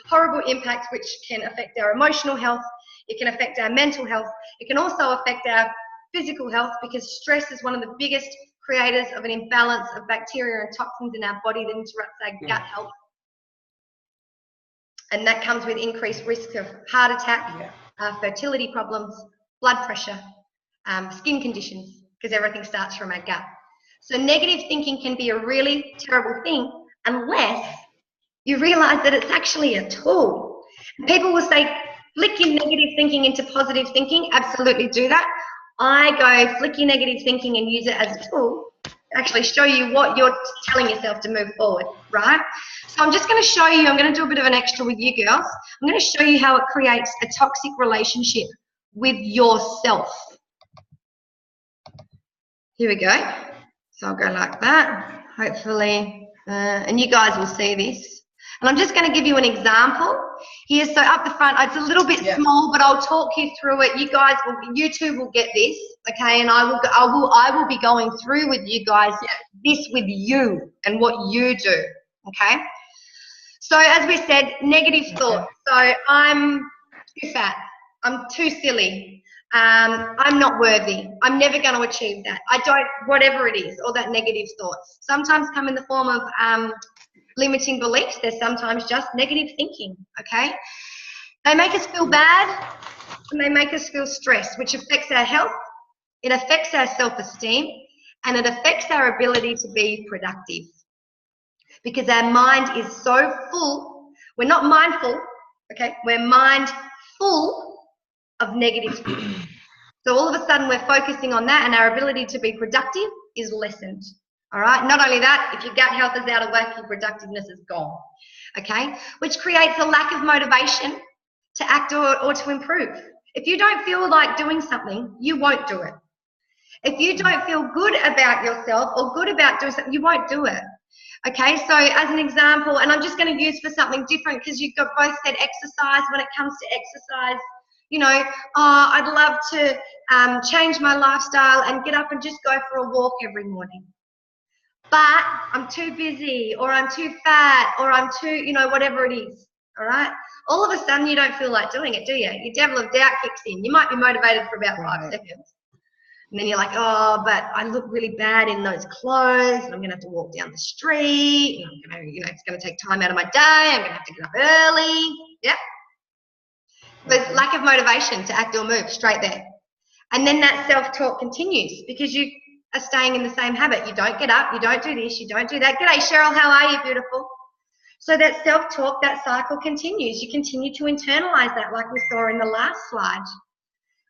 horrible impacts which can affect our emotional health. It can affect our mental health. It can also affect our physical health, because stress is one of the biggest creators of an imbalance of bacteria and toxins in our body that interrupts our gut health. And that comes with increased risk of heart attack, fertility problems, blood pressure, skin conditions, because everything starts from our gut. So negative thinking can be a really terrible thing, unless you realize that it's actually a tool. People will say, flick your negative thinking into positive thinking. Absolutely do that. I go flick your negative thinking and use it as a tool to actually show you what you're telling yourself to move forward, right? So I'm just going to show you, I'm going to do a bit of an extra with you girls. I'm going to show you how it creates a toxic relationship with yourself. Here we go. So I'll go like that, hopefully, and you guys will see this. And I'm just going to give you an example here. So up the front, it's a little bit small, but I'll talk you through it. You guys will, YouTube will get this, okay? And I will be going through with you guys this with you and what you do, okay? So as we said, negative thoughts. So I'm too fat. I'm too silly. I'm not worthy. I'm never going to achieve that. I don't, whatever it is, all that negative thoughts. Sometimes come in the form of limiting beliefs. They're sometimes just negative thinking, okay? They make us feel bad and they make us feel stressed, which affects our health, it affects our self-esteem, and it affects our ability to be productive. Because our mind is so full, we're not mindful, okay? We're mindful of negative things. So all of a sudden we're focusing on that and our ability to be productive is lessened. All right, not only that, if your gut health is out of whack, your productiveness is gone, okay? Which creates a lack of motivation to act or to improve. If you don't feel like doing something, you won't do it. If you don't feel good about yourself or good about doing something, you won't do it. Okay, so as an example, and I'm just going to use for something different because you've got both said exercise. When it comes to exercise, you know, oh, I'd love to change my lifestyle and get up and just go for a walk every morning. But I'm too busy, or I'm too fat, or I'm too, you know, whatever it is, all right? All of a sudden you don't feel like doing it, do you? Your devil of doubt kicks in. You might be motivated for about 5 seconds. And then you're like, oh, but I look really bad in those clothes, and I'm going to have to walk down the street, and I'm going to, you know, it's going to take time out of my day, I'm going to have to get up early. Yeah. But lack of motivation to act or move, straight there. And then that self-talk continues because you are staying in the same habit. You don't get up, you don't do this, you don't do that. G'day, Cheryl, how are you, beautiful? So that self-talk, that cycle continues. You continue to internalize that like we saw in the last slide,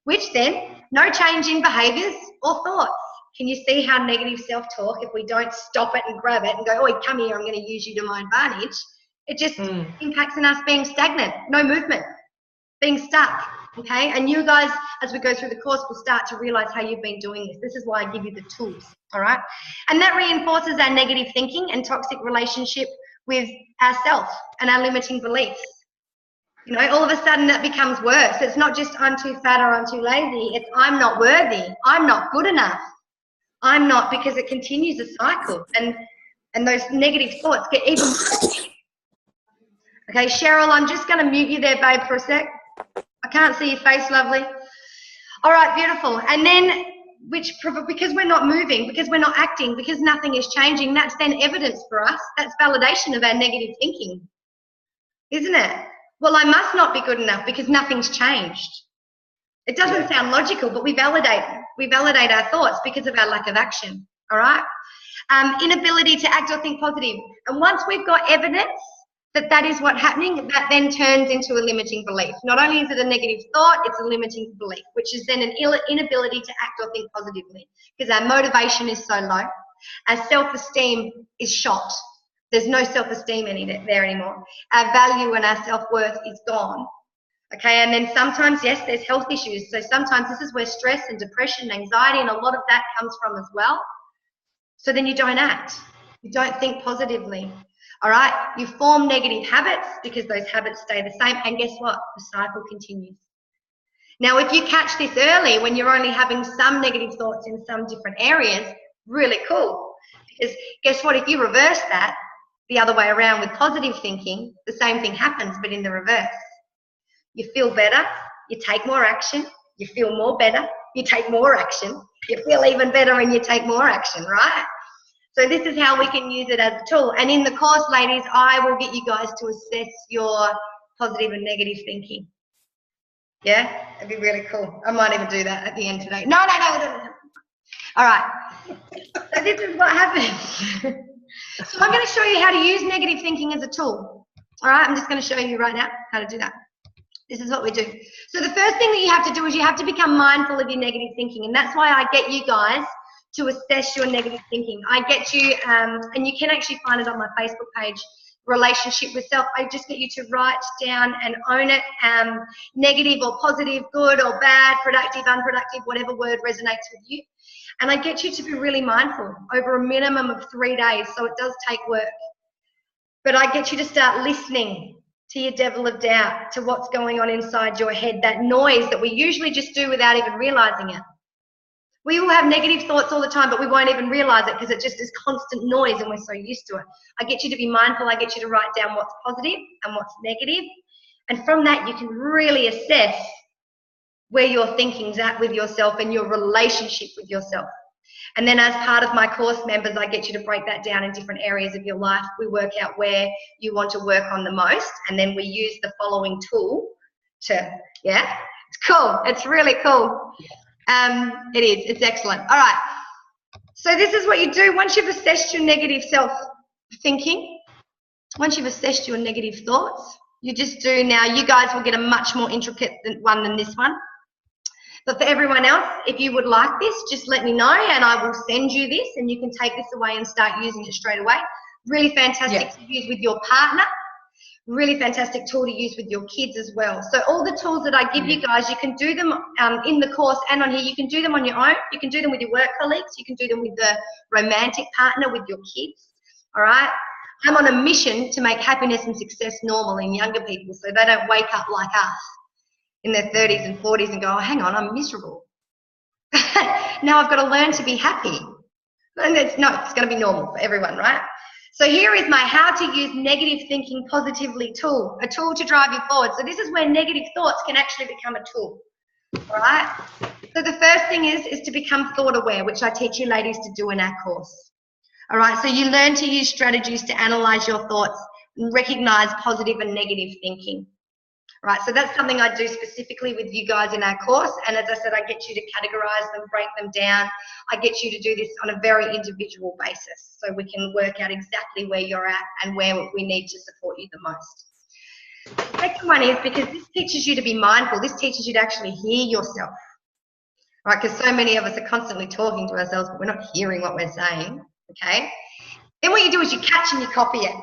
which then, no change in behaviours or thoughts. Can you see how negative self-talk, if we don't stop it and grab it and go, oh, come here, I'm going to use you to my advantage, it just impacts on us being stagnant, no movement, being stuck. Okay, and you guys, as we go through the course, will start to realize how you've been doing this. This is why I give you the tools, all right? And that reinforces our negative thinking and toxic relationship with ourselves and our limiting beliefs. You know, all of a sudden that becomes worse. It's not just I'm too fat or I'm too lazy. It's I'm not worthy. I'm not good enough. I'm not, because it continues a cycle. And those negative thoughts get even worse. Okay, Cheryl, I'm just going to mute you there, babe, for a sec. I can't see your face, lovely. All right, beautiful. And then, because we're not moving, because we're not acting, because nothing is changing, that's then evidence for us. That's validation of our negative thinking, isn't it? Well, I must not be good enough because nothing's changed. It doesn't sound logical, but we validate our thoughts because of our lack of action, all right? Inability to act or think positive. And once we've got evidence that is what's happening, that then turns into a limiting belief. Not only is it a negative thought, it's a limiting belief, which is then an inability to act or think positively because our motivation is so low. Our self-esteem is shot. There's no self-esteem there anymore. Our value and our self-worth is gone. Okay, and then sometimes, yes, there's health issues. So sometimes this is where stress and depression and anxiety and a lot of that comes from as well. So then you don't act. You don't think positively. All right, you form negative habits because those habits stay the same, and guess what? The cycle continues. Now, if you catch this early when you're only having some negative thoughts in some different areas, really cool. Because guess what? If you reverse that the other way around with positive thinking, the same thing happens, but in the reverse. You feel better, you take more action, you feel more better, you take more action, you feel even better and you take more action, right? So this is how we can use it as a tool. And in the course, ladies, I will get you guys to assess your positive and negative thinking. Yeah, it'd be really cool. I might even do that at the end today. No. All right. So this is what happens. So I'm going to show you how to use negative thinking as a tool. All right, I'm just going to show you right now how to do that. This is what we do. So the first thing that you have to do is you have to become mindful of your negative thinking. And that's why I get you guys to assess your negative thinking. I get you, and you can actually find it on my Facebook page, Relationship with Self. I just get you to write down and own it, negative or positive, good or bad, productive, unproductive, whatever word resonates with you. And I get you to be really mindful over a minimum of 3 days. So it does take work. But I get you to start listening to your devil of doubt, to what's going on inside your head, that noise that we usually just do without even realizing it. We will have negative thoughts all the time, but we won't even realize it because it just is constant noise and we're so used to it. I get you to be mindful. I get you to write down what's positive and what's negative. And from that, you can really assess where your thinking's at with yourself and your relationship with yourself. And then as part of my course members, I get you to break that down in different areas of your life. We work out where you want to work on the most, and then we use the following tool to, yeah, it's cool. It's really cool. It is. It's excellent. All right. So this is what you do once you've assessed your negative self-thinking, once you've assessed your negative thoughts, you just do now. You guys will get a much more intricate one than this one. But for everyone else, if you would like this, just let me know and I will send you this and you can take this away and start using it straight away. Really fantastic to use with your partner. Really fantastic tool to use with your kids as well. So all the tools that I give you guys, you can do them in the course and on here. You can do them on your own. You can do them with your work colleagues. You can do them with the romantic partner, with your kids. All right? I'm on a mission to make happiness and success normal in younger people so they don't wake up like us in their 30s and 40s and go, oh, hang on, I'm miserable. Now I've got to learn to be happy. And it's going to be normal for everyone, right? So here is my how to use negative thinking positively tool, a tool to drive you forward. So this is where negative thoughts can actually become a tool, all right? So the first thing is to become thought aware, which I teach you ladies to do in our course. All right, so you learn to use strategies to analyze your thoughts and recognize positive and negative thinking. Right, so that's something I do specifically with you guys in our course. And as I said, I get you to categorize them, break them down. I get you to do this on a very individual basis so we can work out exactly where you're at and where we need to support you the most. The second one is because this teaches you to be mindful. This teaches you to actually hear yourself. Right, because so many of us are constantly talking to ourselves, but we're not hearing what we're saying, okay? Then what you do is you catch and you copy it.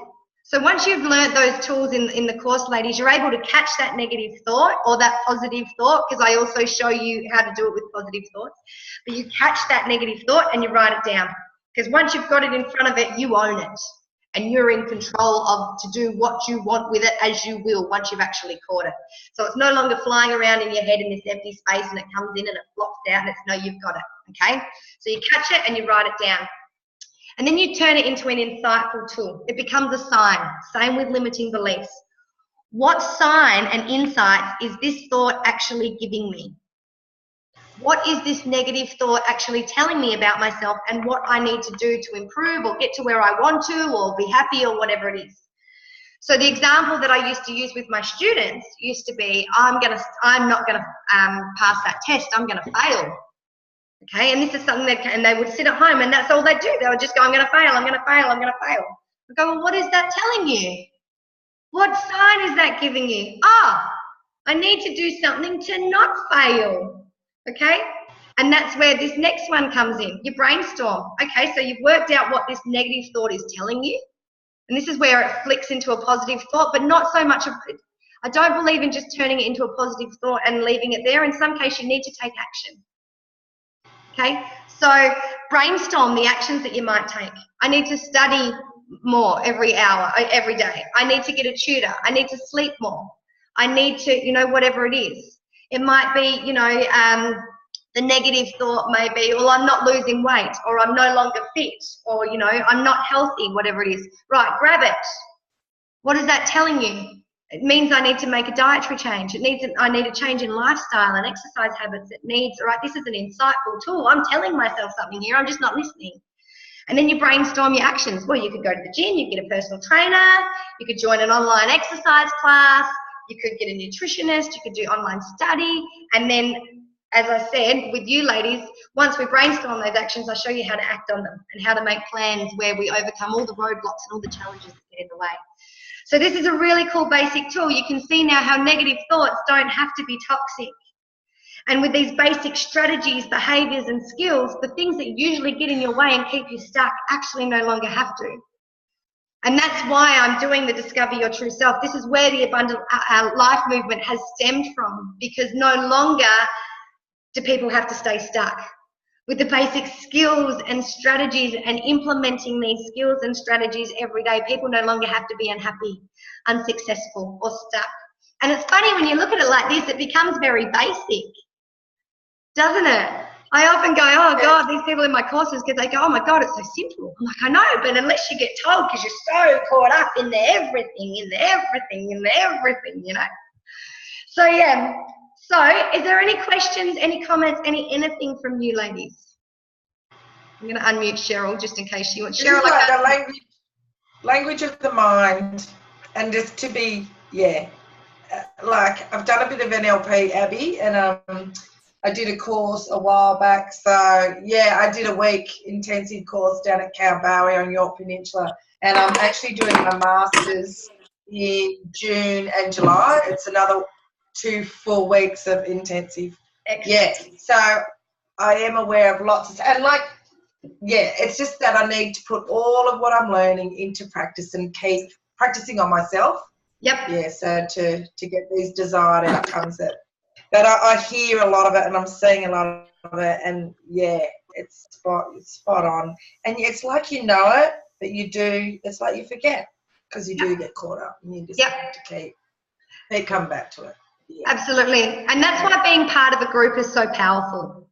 So once you've learned those tools in the course, ladies, you're able to catch that negative thought or that positive thought, because I also show you how to do it with positive thoughts. But you catch that negative thought and you write it down. Because once you've got it in front of it, you own it. And you're in control of to do what you want with it as you will once you've actually caught it. So it's no longer flying around in your head in this empty space and it comes in and it flops out and it's no, you've got it, okay? So you catch it and you write it down. And then you turn it into an insightful tool. It becomes a sign. Same with limiting beliefs. What sign and insight is this thought actually giving me? What is this negative thought actually telling me about myself and what I need to do to improve or get to where I want to or be happy or whatever it is? So the example that I used to use with my students used to be, I'm not going to pass that test. I'm going to fail. Okay, and this is something and they would sit at home and that's all they do. They would just go, I'm going to fail, I'm going to fail, I'm going to fail. I go, well, what is that telling you? What sign is that giving you? I need to do something to not fail. Okay, and that's where this next one comes in. You brainstorm. Okay, so you've worked out what this negative thought is telling you. And this is where it flicks into a positive thought, but not so much. I don't believe in just turning it into a positive thought and leaving it there. In some case, you need to take action. Okay, so brainstorm the actions that you might take. I need to study more every hour, every day. I need to get a tutor. I need to sleep more. I need to, whatever it is. It might be, the negative thought may be, well, I'm not losing weight, or I'm no longer fit, or, I'm not healthy, whatever it is. Right, grab it. What is that telling you? It means I need to make a dietary change. I need a change in lifestyle and exercise habits. It needs, all right, this is an insightful tool. I'm telling myself something here. I'm just not listening. And then you brainstorm your actions. Well, you could go to the gym. You could get a personal trainer. You could join an online exercise class. You could get a nutritionist. You could do online study. And then as I said, with you ladies, once we brainstorm those actions, I show you how to act on them and how to make plans where we overcome all the roadblocks and all the challenges that get in the way. So this is a really cool basic tool. You can see now how negative thoughts don't have to be toxic. And with these basic strategies, behaviors, and skills, the things that usually get in your way and keep you stuck actually no longer have to. And that's why I'm doing the Discover Your True Self. This is where the Abundant Life movement has stemmed from, because no longer do people have to stay stuck. With the basic skills and strategies and implementing these skills and strategies every day, people no longer have to be unhappy, unsuccessful, or stuck. And it's funny when you look at it like this, it becomes very basic, doesn't it? I often go, oh God, these people in my courses, because they go, oh my God, it's so simple. I'm like, I know, but unless you get told, because you're so caught up in the everything, you know. So yeah, so is there any questions, any comments, anything from you ladies? I'm going to unmute Cheryl just in case you want. Cheryl, like the language of the mind, and just to be, like I've done a bit of NLP, Abby, and I did a course a while back. So yeah, I did a week intensive course down at Cowbowie on York Peninsula, and I'm actually doing my master's in June and July. It's another 2 full weeks of intensive. Excellent. Yeah, so I am aware of lots of, and like, yeah, it's just that I need to put all of what I'm learning into practice and keep practicing on myself. Yep. Yeah, so to get these desired outcomes that I hear a lot of it, and I'm seeing a lot of it, and yeah, it's spot on. And it's like you know it, but you do, it's like you forget, because you do get caught up, and you just have to keep coming back to it. Yeah. Absolutely. And that's why being part of a group is so powerful,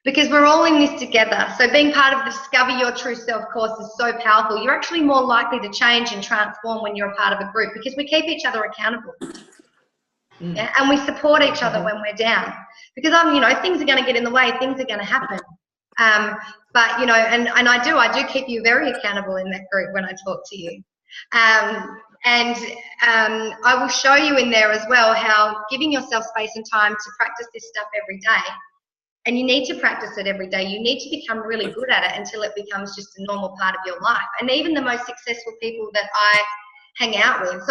because we're all in this together. So being part of the Discover Your True Self course is so powerful. You're actually more likely to change and transform when you're a part of a group, because we keep each other accountable. Yeah? And we support each other when we're down, because things are going to get in the way, things are going to happen. But and I do keep you very accountable in that group when I talk to you. I will show you in there as well how giving yourself space and time to practice this stuff every day, and you need to practice it every day. You need to become really good at it until it becomes just a normal part of your life. And even the most successful people that I hang out with,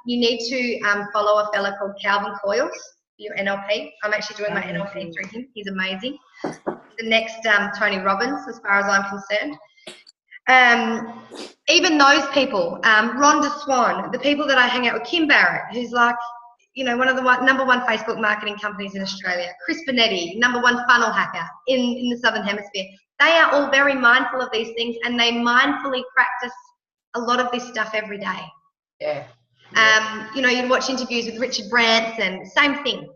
you need to follow a fella called Calvin Coyles, your NLP. I'm actually doing my NLP through him. He's amazing. The next Tony Robbins, as far as I'm concerned. Even those people, Rhonda Swan, the people that I hang out with, Kim Barrett, who's like, one of the number one Facebook marketing companies in Australia, Chris Benetti, number one funnel hacker in the Southern Hemisphere. They are all very mindful of these things, and they mindfully practice a lot of this stuff every day. Yeah. You'd watch interviews with Richard Branson, same thing.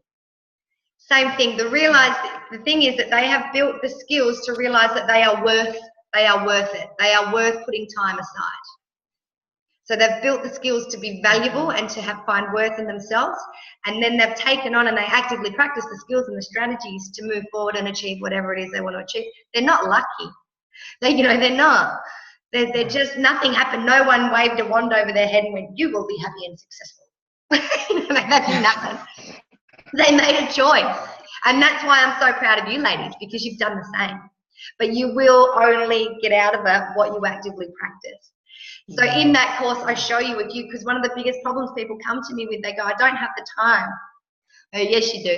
The thing is that they have built the skills to realize that they are worth it. They are worth putting time aside. So they've built the skills to be valuable and to find worth in themselves. And then they've taken on and they actively practice the skills and the strategies to move forward and achieve whatever it is they want to achieve. They're not lucky. They're not. They're just, nothing happened. No one waved a wand over their head and went, you will be happy and successful. That didn't happen. They made a choice. And that's why I'm so proud of you ladies, because you've done the same. But you will only get out of it what you actively practice. So in that course, I show you because one of the biggest problems people come to me with, they go, I don't have the time. Oh, yes, you do.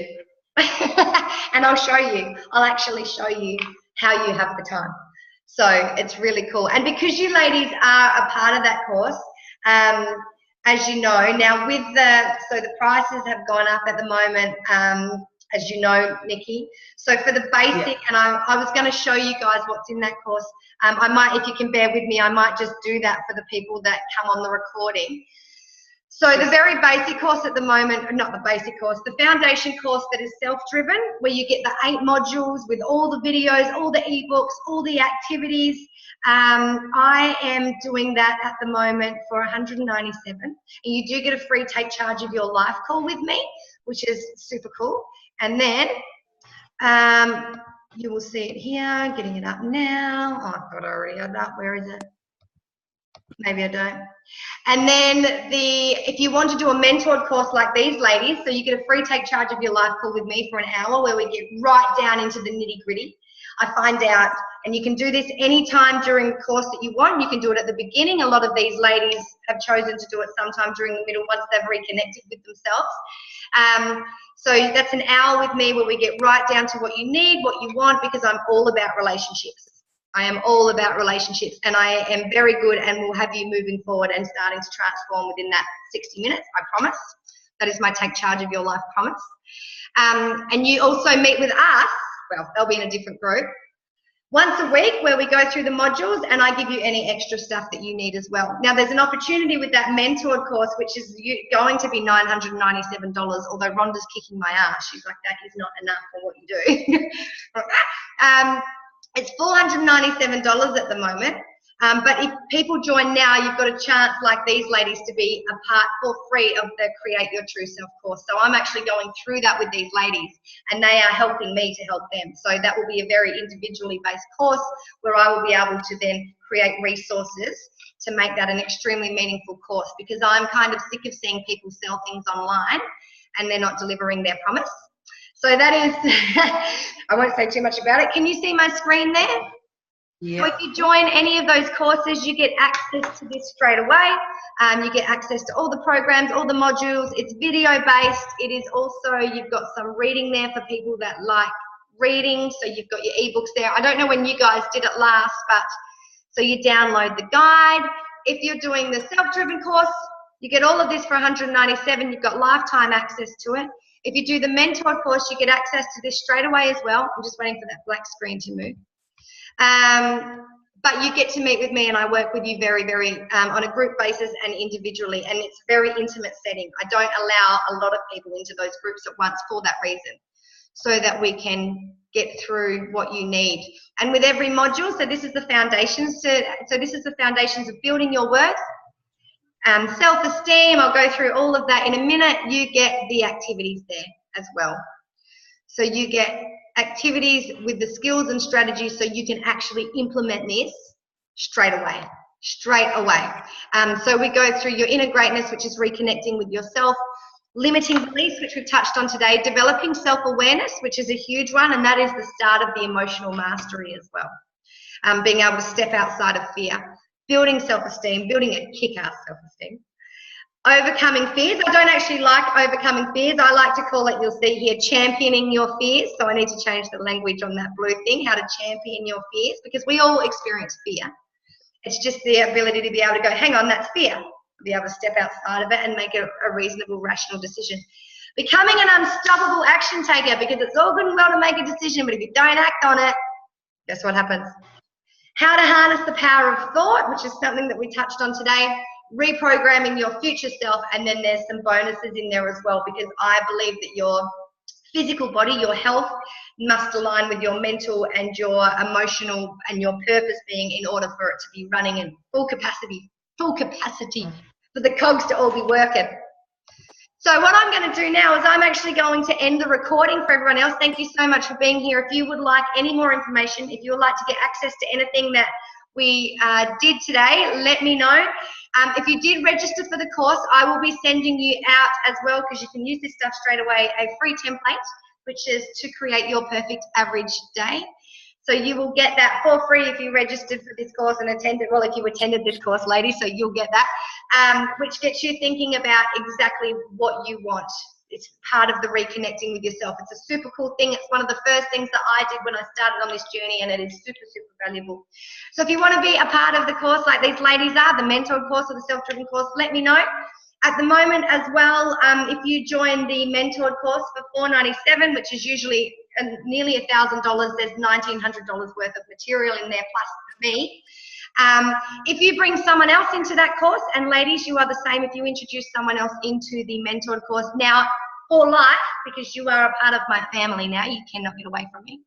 And I'll show you. I'll actually show you how you have the time. So it's really cool. And because you ladies are a part of that course, as you know, now so the prices have gone up at the moment, as you know, Nikki. So for the basic, and I was going to show you guys what's in that course. I might, if you can bear with me, I might just do that for the people that come on the recording. So the very basic course at the moment, not the basic course, the foundation course that is self-driven, where you get the 8 modules with all the videos, all the ebooks, all the activities. I am doing that at the moment for $197. And you do get a free take charge of your life call with me, which is super cool. And then you will see it here, getting it up now. Oh, I thought I already had that. Where is it? Maybe I don't. And then if you want to do a mentored course like these ladies, so you get a free take charge of your life call with me for an hour where we get right down into the nitty gritty. I find out, and you can do this anytime during the course that you want. You can do it at the beginning. A lot of these ladies have chosen to do it sometime during the middle once they've reconnected with themselves. So that's an hour with me where we get right down to what you need, what you want, because I'm all about relationships. I am all about relationships, and I am very good and will have you moving forward and starting to transform within that 60 minutes, I promise. That is my take charge of your life promise. And you also meet with us, well, they'll be in a different group, once a week where we go through the modules and I give you any extra stuff that you need as well. Now, there's an opportunity with that mentored course, which is going to be $997, although Rhonda's kicking my ass. She's like, that is not enough for what you do. It's $497 at the moment, but if people join now, you've got a chance like these ladies to be a part for free of the Create Your True Self course. So I'm actually going through that with these ladies, and they are helping me to help them. So that will be a very individually based course where I will be able to then create resources to make that an extremely meaningful course, because I'm kind of sick of seeing people sell things online and they're not delivering their promise. So that is, I won't say too much about it. Can you see my screen there? Yeah. So if you join any of those courses, you get access to this straight away. You get access to all the programs, all the modules. It's video based. It is also, you've got some reading there for people that like reading. So you've got your ebooks there. I don't know when you guys did it last, but so you download the guide. If you're doing the self-driven course, you get all of this for $197. You've got lifetime access to it. If you do the mentor course, you get access to this straight away as well. I'm just waiting for that black screen to move. But you get to meet with me, and I work with you very, very on a group basis and individually, and it's a very intimate setting. I don't allow a lot of people into those groups at once for that reason, so that we can get through what you need. And with every module, so this is the foundations of building your worth. Self-esteem, I'll go through all of that in a minute. You get the activities there as well. So you get activities with the skills and strategies so you can actually implement this straight away. So we go through your inner greatness, which is reconnecting with yourself, limiting beliefs, which we've touched on today, developing self-awareness, which is a huge one, and that is the start of the emotional mastery as well. Being able to step outside of fear. Building self-esteem, building a kick-ass self-esteem. Overcoming fears. I don't actually like overcoming fears. I like to call it, you'll see here, championing your fears. So I need to change the language on that blue thing, how to champion your fears, because we all experience fear. It's just the ability to be able to go, hang on, that's fear. Be able to step outside of it and make a reasonable, rational decision. Becoming an unstoppable action taker, because it's all good and well to make a decision, but if you don't act on it, guess what happens? How to harness the power of thought, which is something that we touched on today, reprogramming your future self, and then there's some bonuses in there as well, because I believe that your physical body, your health, must align with your mental and your emotional and your purpose being in order for it to be running in full capacity for the cogs to all be working. So what I'm going to do now is I'm actually going to end the recording for everyone else. Thank you so much for being here. If you would like any more information, if you would like to get access to anything that we did today, let me know. If you did register for the course, I will be sending you out as well, because you can use this stuff straight away, a free template, which is to create your perfect average day. So you will get that for free if you registered for this course and attended, well, if you attended this course, ladies, so you'll get that, which gets you thinking about exactly what you want. It's part of the reconnecting with yourself. It's a super cool thing. It's one of the first things that I did when I started on this journey, and it is super, super valuable. So if you want to be a part of the course like these ladies are, the mentored course or the self-driven course, let me know. At the moment as well, if you join the mentored course for $497, which is usually nearly $1,000, there's $1,900 worth of material in there plus me. If you bring someone else into that course, and ladies, you are the same if you introduce someone else into the mentored course now for life, because you are a part of my family now, you cannot get away from me.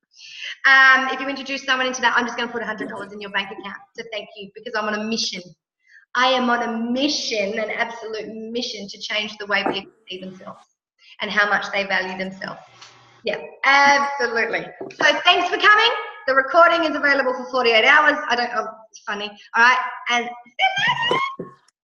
If you introduce someone into that, I'm just going to put $100 in your bank account to thank you, because I'm on a mission. I am on a mission, an absolute mission, to change the way people see themselves and how much they value themselves. Yeah, absolutely. So thanks for coming. The recording is available for 48 hours. I don't know. It's funny. All right. And